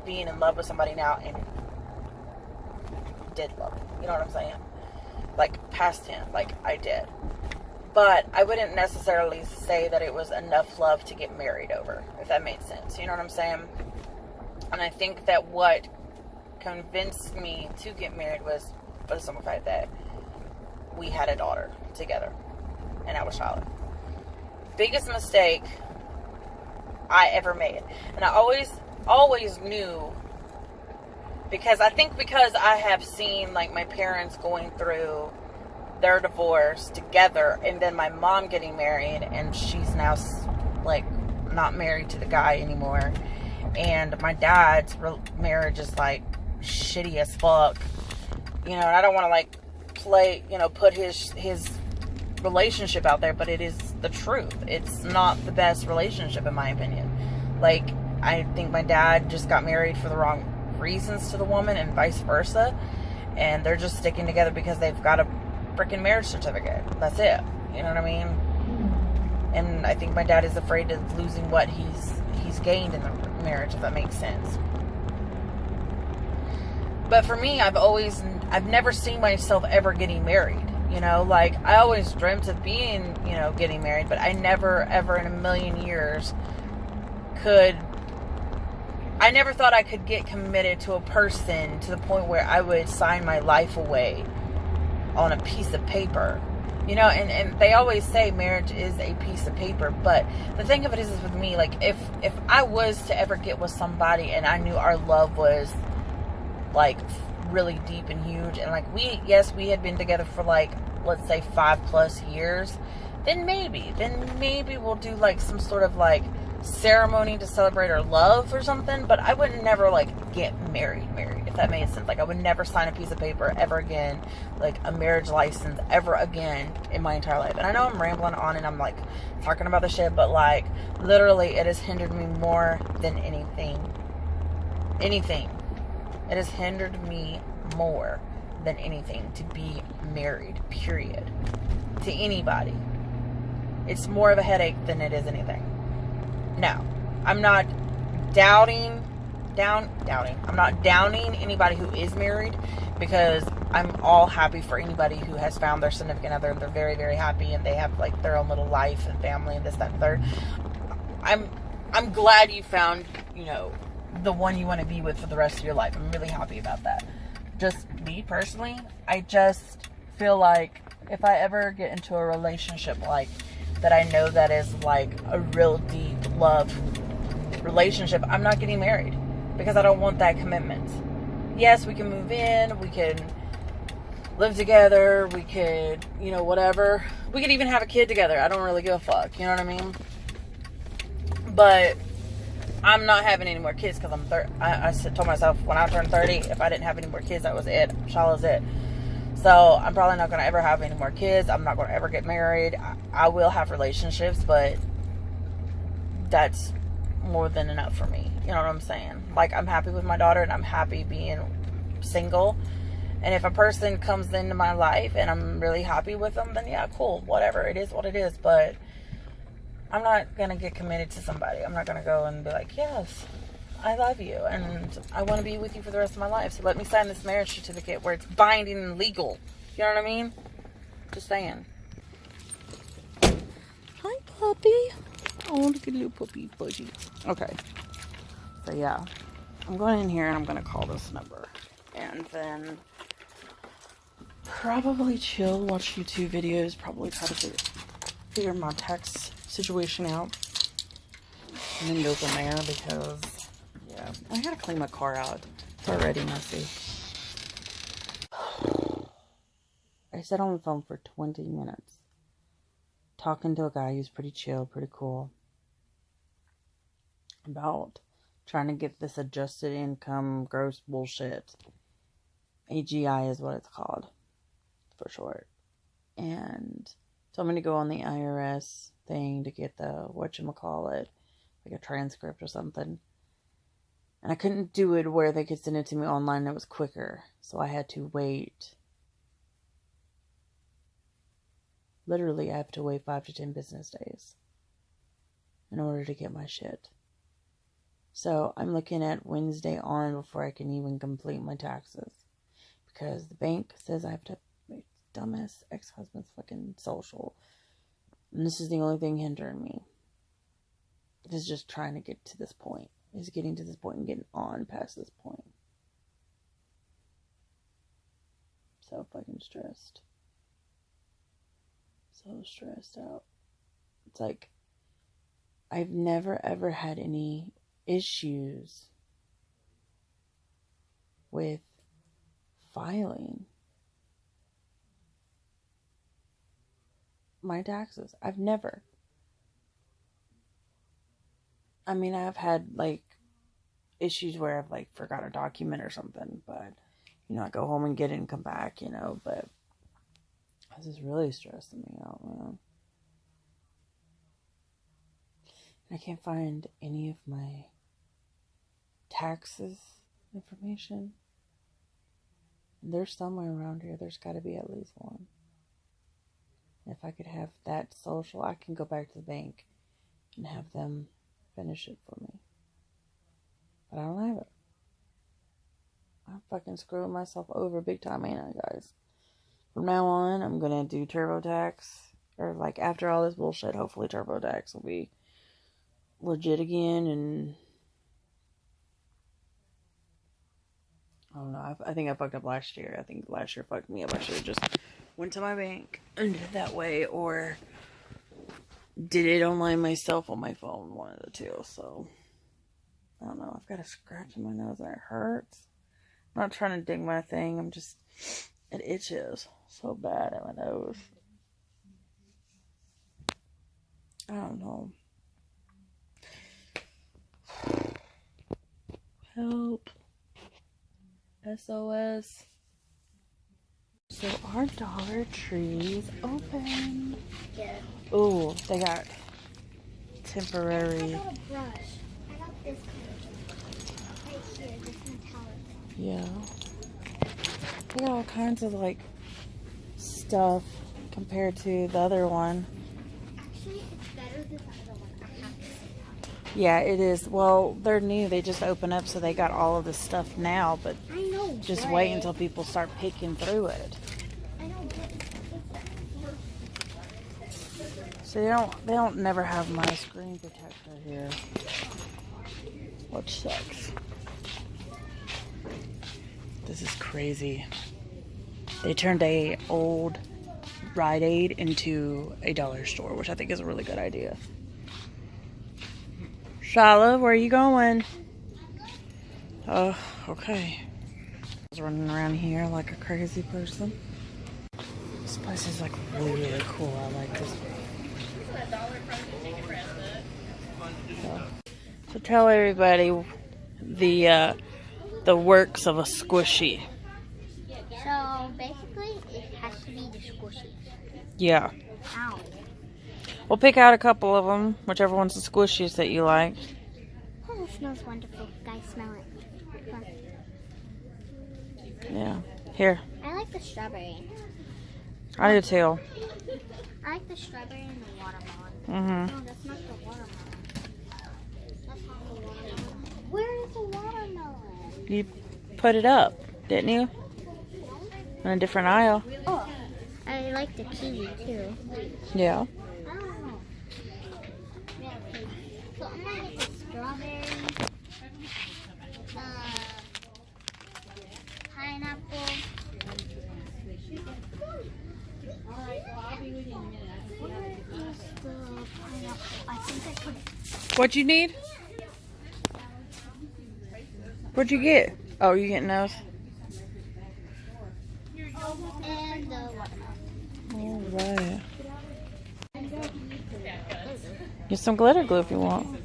being in love with somebody now and did love. You know what I'm saying? Like, past him. Like, I did. But I wouldn't necessarily say that it was enough love to get married over, if that made sense. You know what I'm saying? And I think that what convinced me to get married was for the simple fact that we had a daughter together. And that was Charlotte. Biggest mistake I ever made. And I always knew, because I have seen, like, my parents going through their divorce together, and then my mom getting married, and she's now, like, not married to the guy anymore, and my dad's marriage is, like, shitty as fuck, you know, and I don't want to, like, put his relationship out there, but it is the truth. It's not the best relationship, in my opinion. Like, I think my dad just got married for the wrong reasons to the woman, and vice versa, and they're just sticking together because they've got a freaking marriage certificate. That's it. You know what I mean? And I think my dad is afraid of losing what he's gained in the marriage, if that makes sense. But for me, I've never seen myself ever getting married. You know, like, I always dreamt of being, you know, getting married, but I never, ever in a million years I never thought I could get committed to a person to the point where I would sign my life away on a piece of paper. You know, and they always say marriage is a piece of paper, but the thing of it is with me, like, if I was to ever get with somebody and I knew our love was, like, really deep and huge, and, like, we had been together for, like, let's say 5+ years, then maybe we'll do, like, some sort of, like, ceremony to celebrate our love or something. But I would never, like, get married, if that made sense. Like, I would never sign a piece of paper ever again, like a marriage license ever again in my entire life. And I know I'm rambling on and I'm, like, talking about the shit, but, like, literally it has hindered me more than anything. It has hindered me more than anything to be married, period, to anybody. It's more of a headache than it is anything. No, I'm not doubting. I'm not downing anybody who is married, because I'm all happy for anybody who has found their significant other and they're very, very happy and they have like their own little life and family and this, that, and third. I'm glad you found, you know, the one you want to be with for the rest of your life. I'm really happy about that. Just me personally, I just feel like if I ever get into a relationship like that, I know that is like a real deep love relationship, I'm not getting married, because I don't want that commitment. Yes, we can move in, we can live together, we could, you know, whatever. We could even have a kid together. I don't really give a fuck, you know what I mean? But I'm not having any more kids, because I told myself when I turned 30, if I didn't have any more kids, that was it. Shala's it. So I'm probably not going to ever have any more kids. I'm not going to ever get married. I will have relationships, but that's more than enough for me. You know what I'm saying? Like, I'm happy with my daughter and I'm happy being single. And if a person comes into my life and I'm really happy with them, then yeah, cool, whatever. It is what it is. But I'm not going to get committed to somebody. I'm not going to go and be like, yes, I love you and I want to be with you for the rest of my life. So let me sign this marriage certificate where it's binding and legal. You know what I mean? Just saying. Hi, puppy. I want to get a little puppy fuzzy. Okay. So yeah, I'm going in here and I'm going to call this number. And then probably chill, watch YouTube videos, probably try to figure my tax situation out. And then go from there, because, yeah, I gotta clean my car out. It's already messy. I sat on the phone for 20 minutes. Talking to a guy who's pretty chill, pretty cool. About trying to get this adjusted income gross bullshit. AGI is what it's called, for short. And told me to go on the IRS thing to get the whatchamacallit, like a transcript or something. And I couldn't do it where they could send it to me online. It was quicker. So I had to wait. Literally, I have to wait 5 to 10 business days in order to get my shit. So I'm looking at Wednesday on before I can even complete my taxes. Because the bank says I have to make dumbass ex-husband's fucking social. And this is the only thing hindering me. Is just trying to get to this point. Is getting to this point and getting on past this point. So fucking stressed. So stressed out. It's like, I've never ever had any issues with filing my taxes. I've never. I mean, I've had like issues where I've like forgot a document or something, but you know, I go home and get it and come back, you know, but this is really stressing me out, man. I can't find any of my taxes information. There's somewhere around here. There's got to be at least one. If I could have that social, I can go back to the bank and have them finish it for me. But I don't have it. I'm fucking screwing myself over big time, ain't I, guys? From now on, I'm going to do TurboTax. Or, like, after all this bullshit, hopefully TurboTax will be legit again. And I don't know. I think I fucked up last year. I think last year fucked me up. I should have just went to my bank and did it that way. Or did it online myself on my phone. One of the two. So, I don't know. I've got a scratch in my nose and it hurts. I'm not trying to dig my thing. I'm just... It itches so bad at my nose. I don't know. Help. SOS. So our Dollar Tree's open. Yeah. Oh, they got temporary. I got a brush. I got this kind. Right here, this metallic. Yeah. They got all kinds of like stuff compared to the other one. Actually, it's better than the other one. I have to say. Yeah, it is. Well, they're new. They just opened up, so they got all of this stuff now. But I know. just but- wait until people start picking through it. I know, but So they don't never have my screen protector here, which sucks. This is crazy. They turned a old Rite Aid into a dollar store, which I think is a really good idea. Shala, where are you going? Oh, okay. I was running around here like a crazy person. This place is like really, really cool. I like this. So tell everybody the works of a squishy. so basically, it has to be the squishy. Yeah. Ow. We'll pick out a couple of them, whichever one's the squishiest that you like. Oh, it smells wonderful. Guys, smell it. Come on. Yeah. Here. I like the strawberry. I do too. I like the strawberry and the watermelon. Mm-hmm. No, that's not the watermelon. That's not the watermelon. Where is the watermelon? You put it up, didn't you? In a different aisle. Oh, I like the kiwi too. Yeah. I don't know. Yeah, okay. So I'm gonna get the strawberry, pineapple. Where is the pineapple? I think I put it. What'd you need? What'd you get? Oh, you getting those? And the watermelon. All right. Get some glitter glue if you want.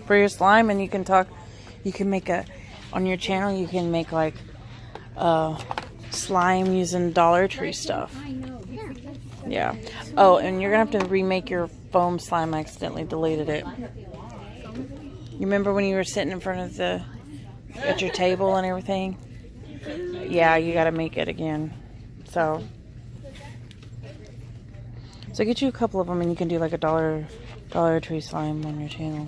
For your slime, and you can talk. You can make on your channel. You can make like slime using Dollar Tree stuff. Yeah. Oh, and you're gonna have to remake your foam slime. I accidentally deleted it. You remember when you were sitting in front of at your table and everything? Yeah, you gotta make it again. So get you a couple of them, and you can do like a Dollar Tree slime on your channel.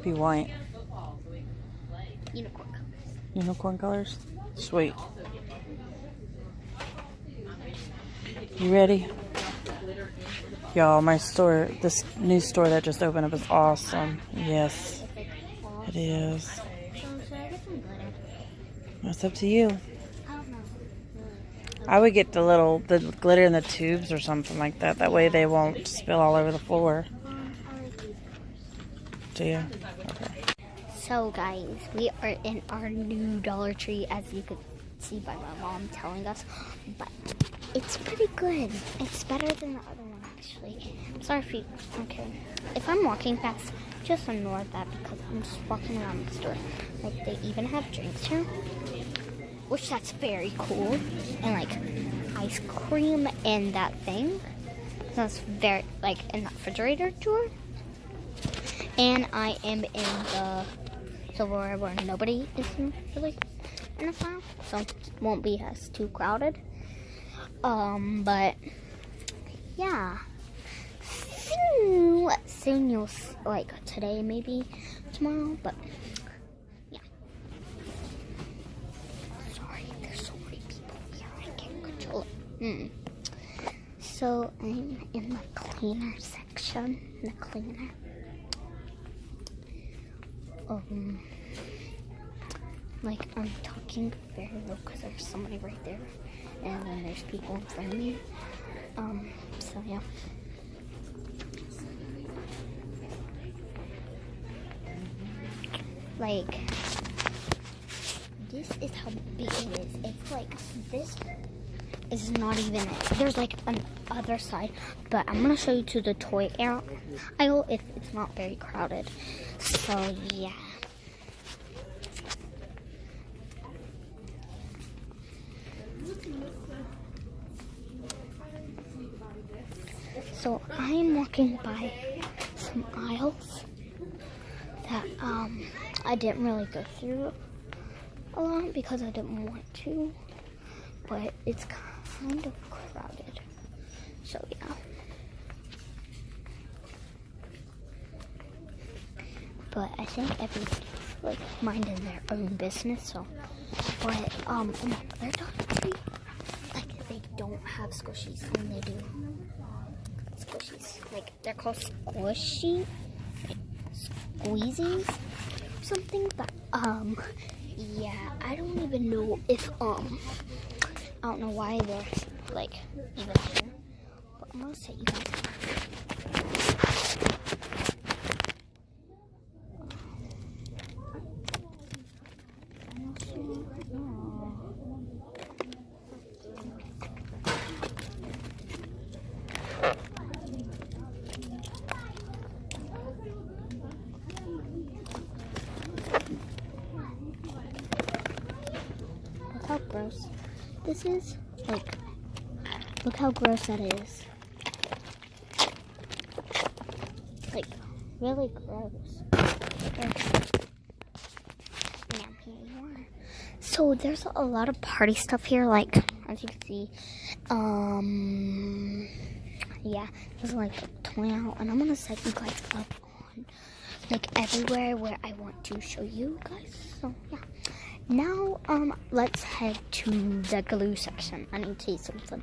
If you want. Unicorn colors. Unicorn colors? Sweet. You ready? Y'all, my store, this new store that just opened up is awesome. Yes, it is. So should I get some glitter? That's up to you. I don't know. I would get the glitter in the tubes or something like that. That way they won't spill all over the floor. I like these. Do you? Okay. So guys, we are in our new Dollar Tree, as you could see by my mom telling us, but it's pretty good. It's better than the other one, actually. I'm sorry if you, okay. If I'm walking fast, just ignore that because I'm just walking around the store. Like, they even have drinks here, which that's very cool. And like ice cream and that thing. That's very, like, in the refrigerator tour. And I am in the silverware where nobody is really in the file, so it won't be as too crowded. But yeah, soon you'll like today, maybe tomorrow. But yeah, sorry, there's so many people here, I can't control it. So I'm in the cleaner section. The cleaner. Like, I'm talking very low because there's somebody right there, and then there's people in front of me. So yeah. Like, this is how big it is. It's like, this is not even it. There's like an other side, but I'm gonna show you to the toy aisle if it's not very crowded. So yeah. So I'm walking by some aisles that I didn't really go through a lot because I didn't want to, but it's kind of crowded. So yeah. But I think everybody's like minding their own business. So, but in the other Dollar Tree, like they don't have squishies, and they do squishies. Like they're called squishies, squeezies, something. But yeah, I don't even know if I don't know why they're like even here. But I'm gonna set you guys up. Look how gross this is. Like, look how gross that is. Like, really gross. Yeah, here you are. So there's a lot of party stuff here. Like, as you can see, yeah, there's like a toy out, and I'm gonna set you guys up on like everywhere where I want to show you guys. So yeah. Now, let's head to the glue section. I need to see something.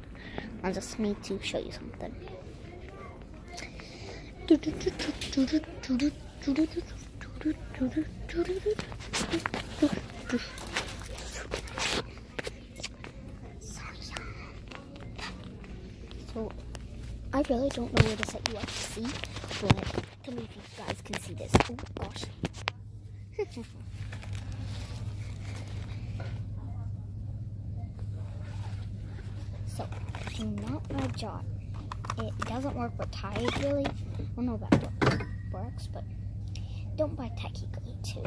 I just need to show you something. So, I really don't know where to set you up to see, but tell me if you guys can see this. Oh gosh. So, do not my job. It doesn't work with ties really. I don't know if that works, but don't buy tacky glue too,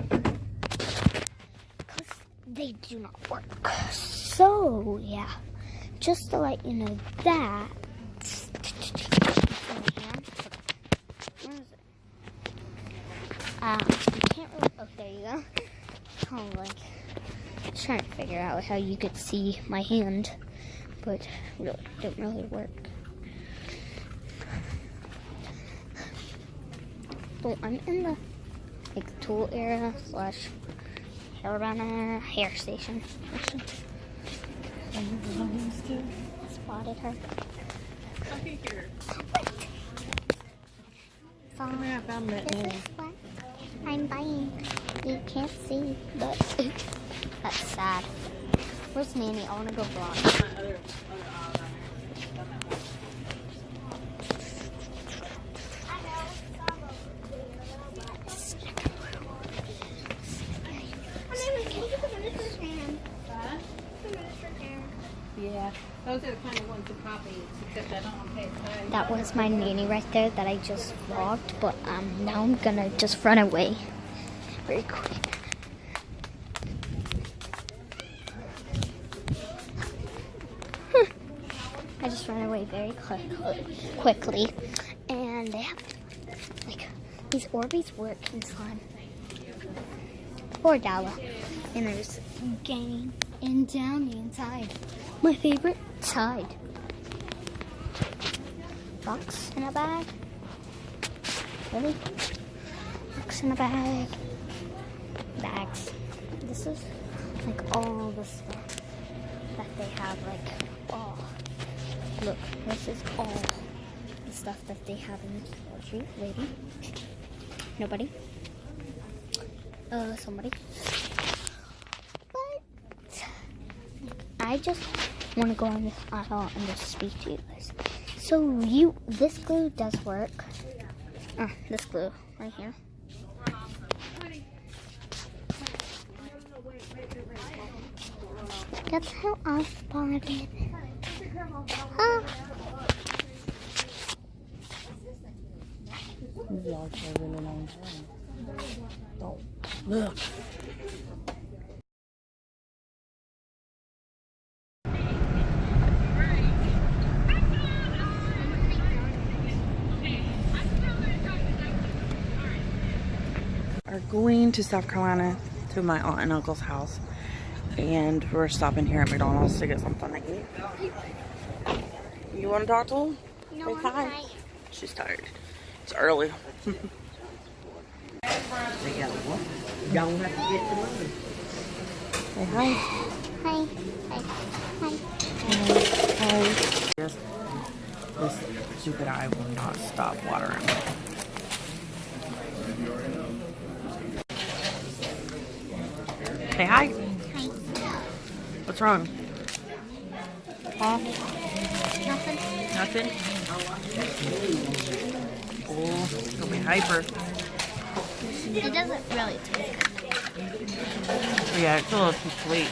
because they do not work. So yeah, just to let you know that. Where is it? You can't really. Oh, there you go. Oh, like trying to figure out how you could see my hand, but really don't really work. So I'm in the like tool area slash hairband area, hair station. Spotted her. So I found that this is what I'm buying. You can't see, but that's sad. Where's Nanny? I want to go vlog. Yeah, those are the kind of ones to copy, except I don't want to pay attention. That was my nanny right there that I just vlogged, but now I'm gonna just run away very quick. I just ran away very quickly, and they have like these Orbeez work inside $4, and there's game and down the inside. My favorite side. Box in a bag. Really? Box in a bag. Bags. This is like all the stuff that they have. Like, oh, look, this is all the stuff that they have in this grocery. Lady. Nobody. Somebody. I just want to go on this aisle and just speak to you guys. So this glue does work. This glue right here. That's how I spotted. Vlog for a really long time. Don't look. Are going to South Carolina to my aunt and uncle's house, and we're stopping here at McDonald's to get something to eat. You want to talk to him? No, I'm Hi. tired. She's tired. It's early. Don't have to get the money. Say hi. Hi. Hi. Hi. Hi. This stupid eye will not stop watering. Say hi. Hi. What's wrong? Huh? Nothing. Nothing? Oh, don't be hyper. It doesn't really taste good. Yeah, it's a little too sweet.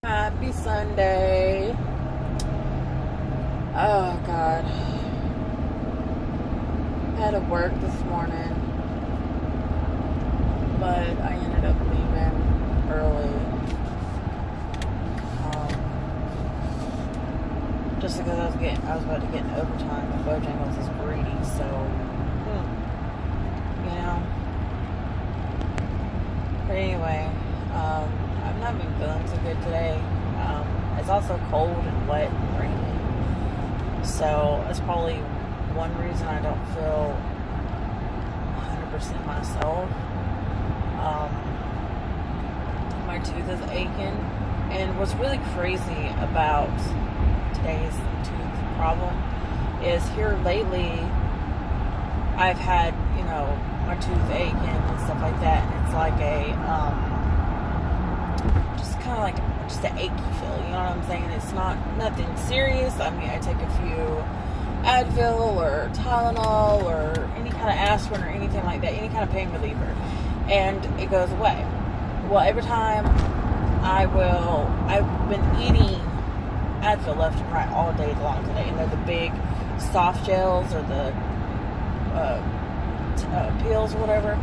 Happy Sunday. Oh God. I had to work this morning, but I ended up leaving early. Just because I was about to get in overtime and Bojangles is greedy, so you know. But anyway, I've not been feeling so good today. It's also cold and wet and rainy. So that's probably one reason I don't feel 100% myself. My tooth is aching. And what's really crazy about today's tooth problem is here lately I've had, my tooth aching and stuff like that. And it's like just kind of like just an achy feel, you know what I'm saying? It's nothing serious. I mean, I take a few Advil or Tylenol or any kind of aspirin or anything like that, any kind of pain reliever, and it goes away. Well, every time I've been eating Advil left and right all day long today, and they're the big soft gels or the pills or whatever.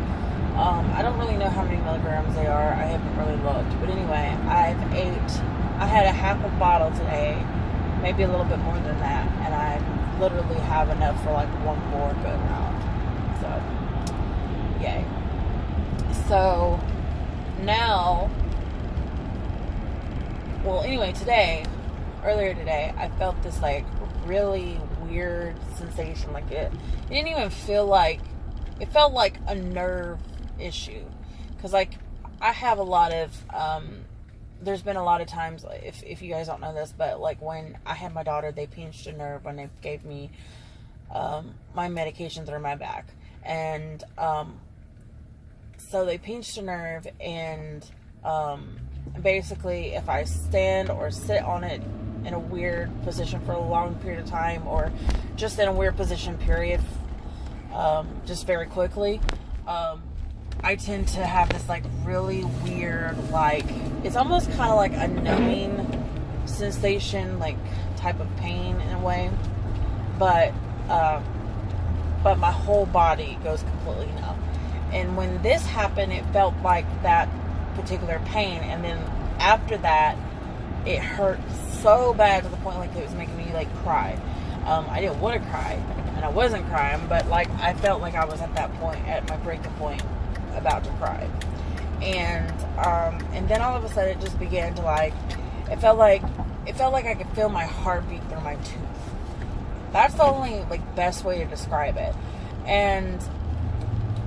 I don't really know how many milligrams they are. I haven't really looked. But anyway, I had a half a bottle today, maybe a little bit more than that, and I literally have enough for like one more go round. So, yay. So, now, well, anyway, earlier today, I felt this like really weird sensation. Like it didn't even feel like, it felt like a nerve issue, because like I have a lot of there's been a lot of times, if you guys don't know this, but like when I had my daughter, they pinched a nerve when they gave me my medications that are in my back, and so they pinched a nerve, and basically if I stand or sit on it in a weird position for a long period of time, or just in a weird position period, just very quickly, I tend to have this like really weird, like it's almost kind of like a numbing sensation, like type of pain in a way, but my whole body goes completely numb. And when this happened, it felt like that particular pain, and then after that it hurt so bad to the point like it was making me like cry. I didn't want to cry, and I wasn't crying, but like I felt like I was at that point, at my breaking point, about to cry. And then all of a sudden it just began to like, it felt like I could feel my heartbeat through my tooth. That's the only like best way to describe it. And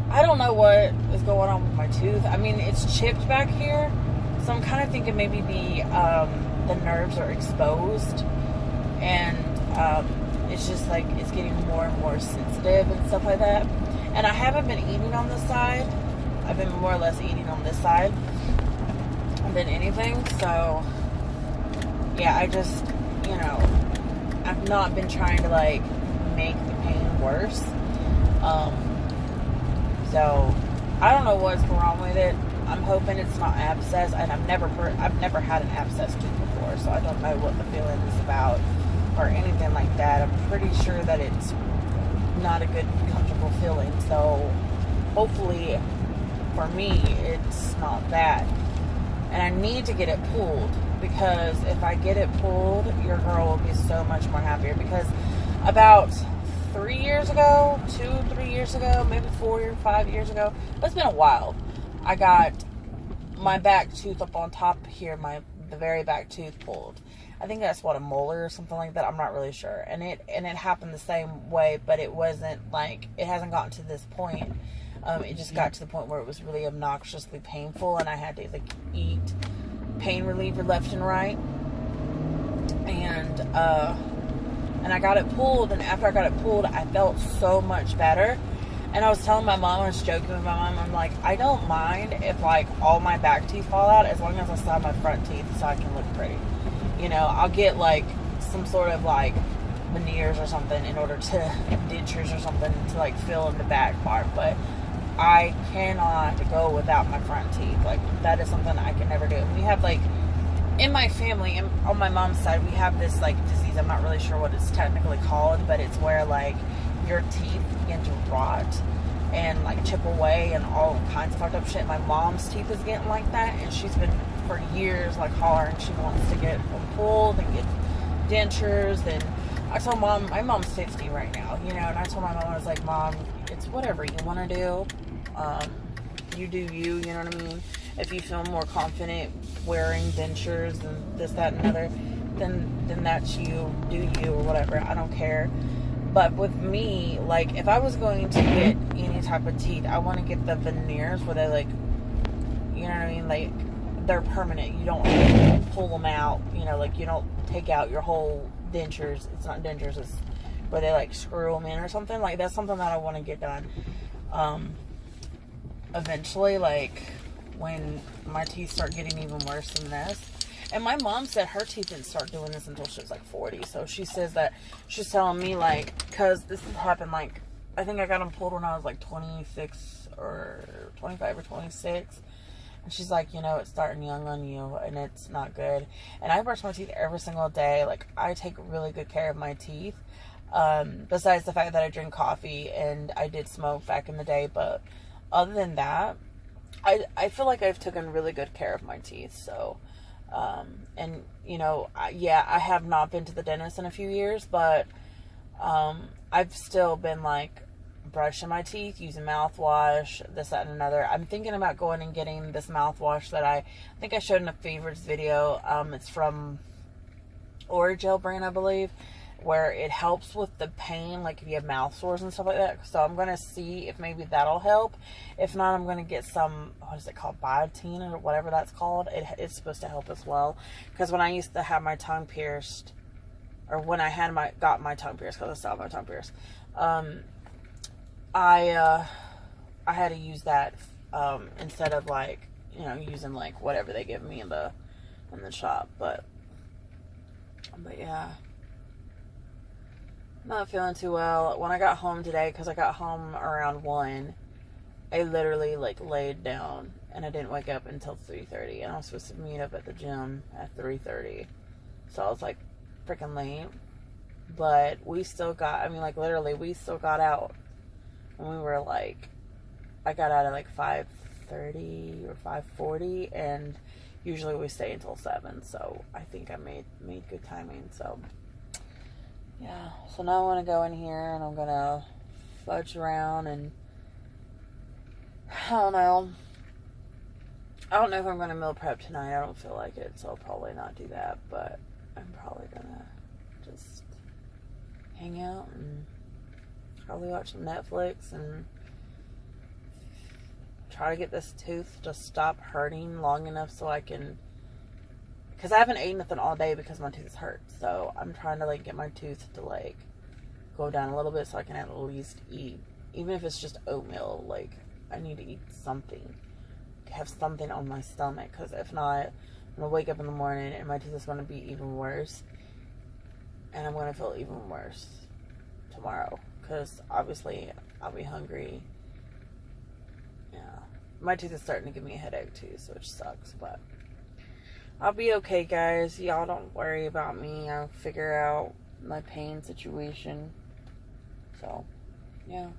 I don't know what is going on with my tooth. I mean, it's chipped back here, so I'm kind of thinking maybe the nerves are exposed, and it's just like it's getting more and more sensitive and stuff like that. And I haven't been eating on this side. I've been more or less eating on this side than anything. So yeah, I just, you know, I've not been trying to like make the pain worse. So I don't know what's wrong with it. I'm hoping it's not abscess, and I've never had an abscess tooth before, so I don't know what the feeling is about or anything like that. I'm pretty sure that it's not a good, comfortable feeling. So hopefully for me, it's not that. And I need to get it pulled, because if I get it pulled, your girl will be so much more happier. Because about 3 years ago, 3 years ago, maybe 4 or 5 years ago, it's been a while, I got my back tooth up on top here, the very back tooth pulled. I think that's what, a molar or something like that. I'm not really sure. And it happened the same way, but it wasn't like, it hasn't gotten to this point. It just got to the point where it was really obnoxiously painful, and I had to like eat pain reliever left and right. And I got it pulled, and after I got it pulled, I felt so much better. And I was telling my mom, I was joking with my mom, I'm like, I don't mind if like all my back teeth fall out, as long as I still have my front teeth so I can look pretty. You know, I'll get like some sort of like veneers or something in order to, dentures or something to like fill in the back part, but I cannot go without my front teeth. Like, that is something I can never do. And we have like, in my family, on my mom's side, we have this like disease, I'm not really sure what it's technically called, but it's where like your teeth begin to rot and like chip away and all kinds of fucked up shit. My mom's teeth is getting like that, and she's been for years like hollering she wants to get them pulled and get dentures. And I told mom, my mom's 50 right now, you know, and I told my mom, I was like, Mom, it's whatever you want to do. You do you know what I mean? If you feel more confident wearing dentures and this, that, and another, then that's you, do you, or whatever. I don't care. But with me, like, if I was going to get any type of teeth, I want to get the veneers where they like, you know what I mean? Like, they're permanent. You don't pull them out, you know, like you don't take out your whole dentures. It's not dentures, it's where they like screw them in or something. Like, that's something that I want to get done. Eventually, like when my teeth start getting even worse than this. And my mom said her teeth didn't start doing this until she was like 40. So she says that she's telling me, like, because this has happened, like, I think I got them pulled when I was like 26 or 25 or 26. And she's like, you know, it's starting young on you and it's not good. And I brush my teeth every single day. Like, I take really good care of my teeth. Besides the fact that I drink coffee and I did smoke back in the day. But other than that, I feel like I've taken really good care of my teeth. So, and you know, I have not been to the dentist in a few years, but, I've still been like brushing my teeth, using mouthwash, this, that, and another. I'm thinking about going and getting this mouthwash that I think I showed in a favorites video. It's from Origel brand, I believe, where it helps with the pain, like if you have mouth sores and stuff like that. So I'm going to see if maybe that'll help. If not, I'm going to get some, what is it called, biotin or whatever that's called. It's supposed to help as well. Because when I used to have my tongue pierced, or when I had got my tongue pierced, because I still have my tongue pierced, I had to use that instead of like, you know, using like whatever they give me in the shop. But yeah, not feeling too well. When I got home today, because I got home around 1, I literally like laid down and I didn't wake up until 3:30, and I was supposed to meet up at the gym at 3:30. So I was like freaking late, but we still got, I mean, like literally we still got out. And we were like, I got out at like 5:30 or 5:40, and usually we stay until 7, so I think I made good timing. So yeah, so now I want to go in here and I'm gonna fudge around, and I don't know if I'm gonna meal prep tonight. I don't feel like it, so I'll probably not do that, but I'm probably gonna just hang out and probably watch some Netflix and try to get this tooth to stop hurting long enough so I can, because I haven't eaten nothing all day because my tooth hurt. So I'm trying to like get my tooth to like go down a little bit so I can at least eat, even if it's just oatmeal. Like, I need to eat something, have something on my stomach, because if not, I'm gonna wake up in the morning and my tooth is gonna be even worse, and I'm gonna feel even worse tomorrow, because obviously I'll be hungry. Yeah, my tooth is starting to give me a headache too, so it sucks, but I'll be okay, guys. Y'all don't worry about me. I'll figure out my pain situation. So, yeah.